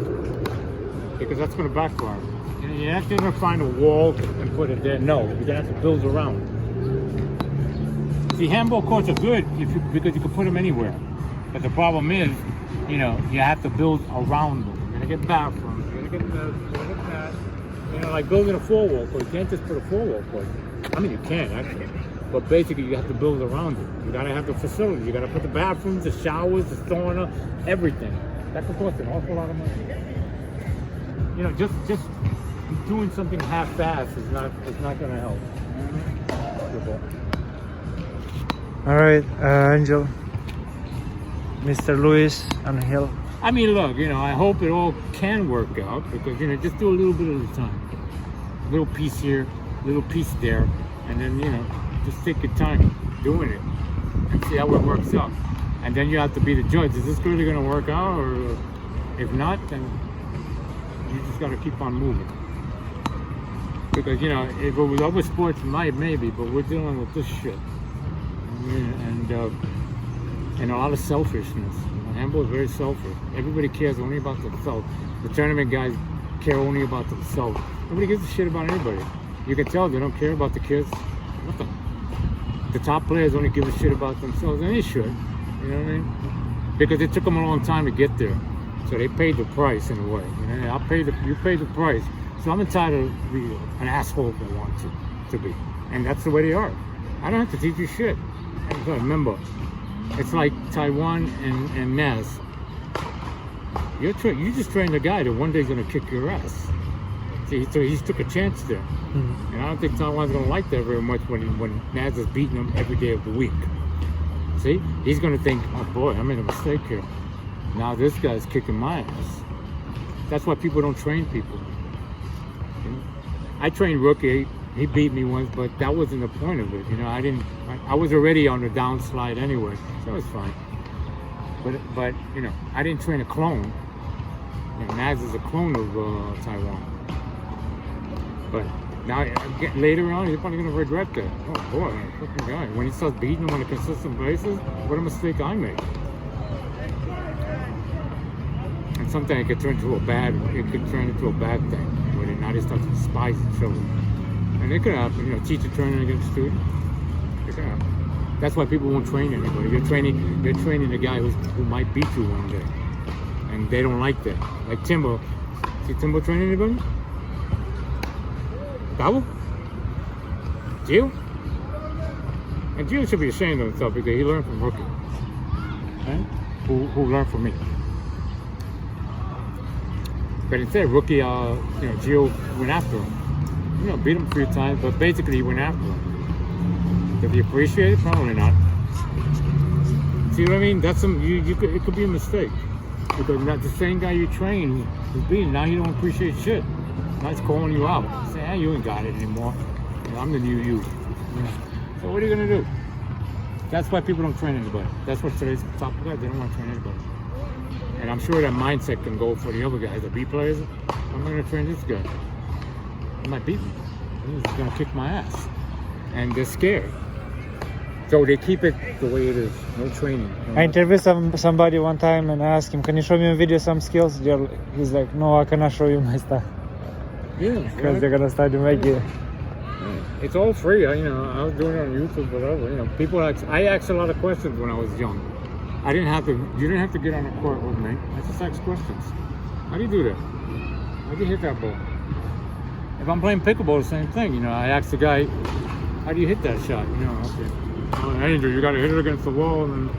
because that's gonna backfire. You're not gonna find a wall and put it there. No, you're gonna have to build around. See, handball courts are good because you can put them anywhere. But the problem is, you have to build around them. You're gonna get bathrooms. You're gonna get this. You're gonna get that. Like building a 4-wall court. You can't just put a 4-wall court. I mean, you can actually, but basically you have to build around it. You gotta have the facility. You gotta put the bathrooms, the showers, the sauna, everything. That could cost an awful lot of money. Just doing something half-assed is not gonna help. All right, Angel, Mr. Luis Angel. I mean, look, I hope it all can work out because, just do a little bit at a time. A little piece here, a little piece there, and then, just take your time doing it and see how it works out. And then you have to be the judge. Is this really going to work out? Or if not, then you just got to keep on moving. Because, if it was other sports, maybe, but we're dealing with this shit. And a lot of selfishness. Handball is very selfish. Everybody cares only about themselves. The tournament guys care only about themselves. Nobody gives a shit about anybody. You can tell they don't care about the kids. Nothing. The top players only give a shit about themselves, and they should. You know what I mean? Because it took them a long time to get there. So they paid the price in a way. You pay the price. So I'm entitled to be an asshole if I want to be. And that's the way they are. I don't have to teach you shit. And remember, it's like Taiwan and Naz. You just trained a guy that one day is going to kick your ass. See, so he took a chance there. Mm-hmm. And I don't think Taiwan's going to like that very much when Naz is beating him every day of the week. See? He's going to think, oh boy, I made a mistake here. Now this guy's kicking my ass. That's why people don't train people. I trained Rookie. He beat me once, but that wasn't the point of it. I was already on the downslide anyway, so it was fine. But I didn't train a clone. Naz is a clone of Taiwan. But now, later on, he's probably going to regret that. Oh boy, fucking guy. When he starts beating him on a consistent basis, what a mistake I made. And sometimes it could turn into a bad thing. Where now they start to despise each other. And it could happen, teacher turning against student. It could happen. That's why people won't train anybody. You're training a guy who might beat you one day. And they don't like that. Like Timbo. See Timbo train anybody? Gabo? Gio? And Gio should be ashamed of himself because he learned from Rookie. Right? Who learned from me. But instead, Rookie, Gio went after him. Beat him a few times, but basically he went after him. Did he appreciate it? Probably not. See what I mean? That's it could be a mistake. Because not the same guy you train who's beating, now he don't appreciate shit. Now he's calling you out. Say, hey, you ain't got it anymore. I'm the new you. So what are you gonna do? That's why people don't train anybody. That's what today's top guys, they don't want to train anybody. And I'm sure that mindset can go for the other guys, the B players. I'm gonna train this guy. He might beat me. He's gonna kick my ass. And they're scared. So they keep it the way it is. No training. I interviewed somebody one time and I asked him, can you show me a video some skills? He's like, no, I cannot show you my stuff. Yeah. Because they're gonna start to make it. It's all free. I was doing it on YouTube, whatever. People I asked a lot of questions when I was young. You didn't have to get on the court with me. I just asked questions. How do you do that? How do you hit that ball? If I'm playing pickleball, the same thing. I asked the guy, how do you hit that shot? Okay. Oh, Andrew, you got to hit it against the wall, and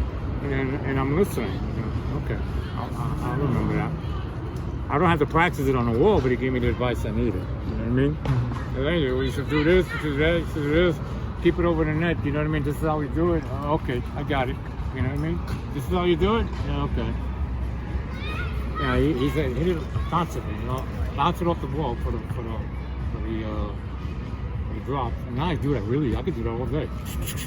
I'm listening. Okay, I'll remember that. I don't have to practice it on the wall, but he gave me the advice I needed. You know what I mean? Andrew, you should do this, you should do that, you should do this. Keep it over the net. You know what I mean? This is how we do it. Oh, okay, I got it. You know what I mean? This is how you do it? Yeah, okay. Yeah, he said hit it constantly. Bounce it off the wall for the drop. And now I do that really. I could do that all day,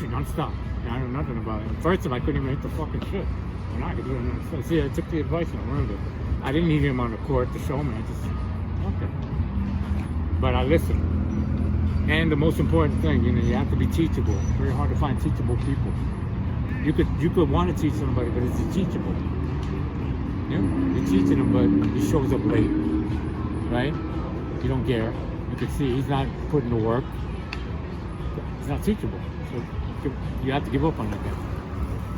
non-stop. I know nothing about it. At first, I couldn't even hit the fucking shit. And now I could do it non-stop. See, I took the advice and I learned it. I didn't need him on the court to show me. I just okay. But I listened. And the most important thing, you have to be teachable. It's very hard to find teachable people. You could want to teach somebody, but is he teachable? You're teaching him, but he shows up late, right? You don't care. You can see he's not putting the work. He's not teachable. So you have to give up on that guy.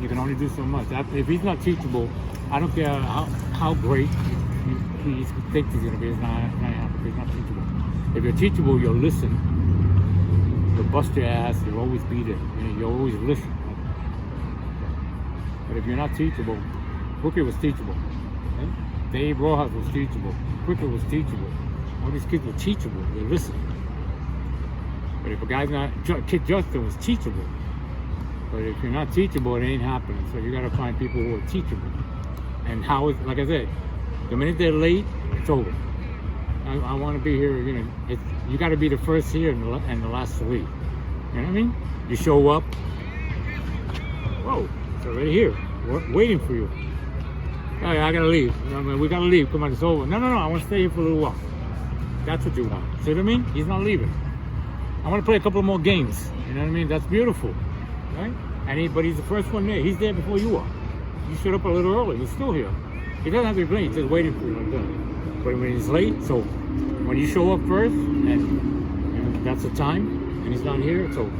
You can only do so much. If he's not teachable, I don't care how great he thinks he's going to be. He's not teachable. If you're teachable, you'll listen. You'll bust your ass. You'll always be there. You'll always listen. But if you're not teachable, Rookie was teachable. Okay? Dave Rojas was teachable. Quicker was teachable. All these kids were teachable. They listen. But if a guy's not, Kid Justin was teachable. But if you're not teachable, it ain't happening. So you got to find people who are teachable. And how, like I said, the minute they're late, it's over. I want to be here. You know, you got to be the first here and the last to leave. You know what I mean? You show up. Whoa, it's already here. We're waiting for you. Hey, I gotta leave. I mean, we gotta leave. Come on, it's over. No, I want to stay here for a little while. That's what you want. See what I mean? He's not leaving. I want to play a couple of more games. You know what I mean? That's beautiful, right? But he's the first one there. He's there before you are. You showed up a little early. He's still here. He doesn't have to be late. He's just waiting for you. Like that. But when he's late, so when you show up first, and that's the time, and he's not here, it's over.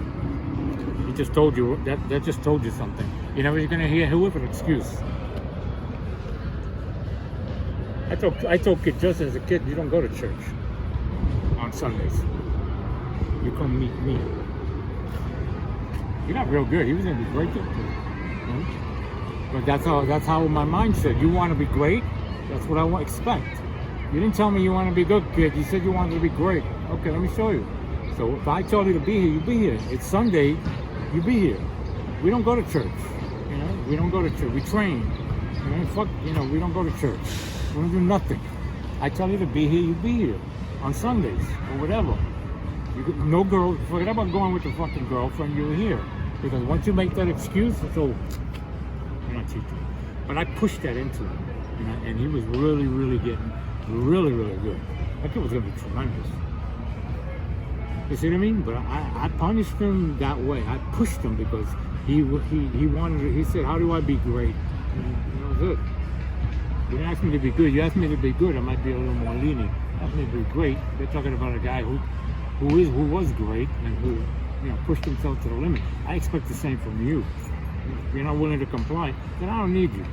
He just told you that just told you something. You're never gonna hear who with an excuse. I told kids just as a kid, you don't go to church on Sundays. You come meet me. You're not real good. He was gonna be great. But that's how my mind said. You want to be great. That's what I expect. You didn't tell me you want to be good, kid. You said you wanted to be great. Okay, let me show you. So if I told you to be here, you be here. It's Sunday, you be here. We don't go to church. You know, we don't go to church. We train. You know, fuck. You know, we don't go to church. We don't do nothing. I tell you to be here, you be here on Sundays or whatever. No girl. Forget about going with the fucking girlfriend. You're here because once you make that excuse, it's over. You're not teaching. But I pushed that into him, you know, and he was really getting really good. That kid was gonna be tremendous. You see what I mean? But I punished him that way. I pushed him because he wanted. He said, "How do I be great?" And I was good. You didn't ask me to be good. You asked me to be good. I might be a little more lenient. You asked me to be great. They're talking about a guy who was great and who, you know, pushed himself to the limit. I expect the same from you. If you're not willing to comply, then I don't need you.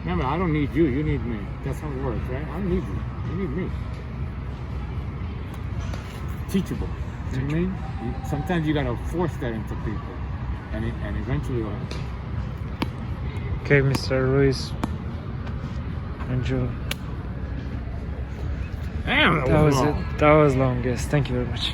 Remember, I don't need you. You need me. That's how it works, right? I don't need you. You need me. Teachable. You know what I mean? Sometimes you gotta force that into people, and eventually it'll happen. Okay, Mr. Ruiz. Enjoy. Damn, That was long. Yes, thank you very much.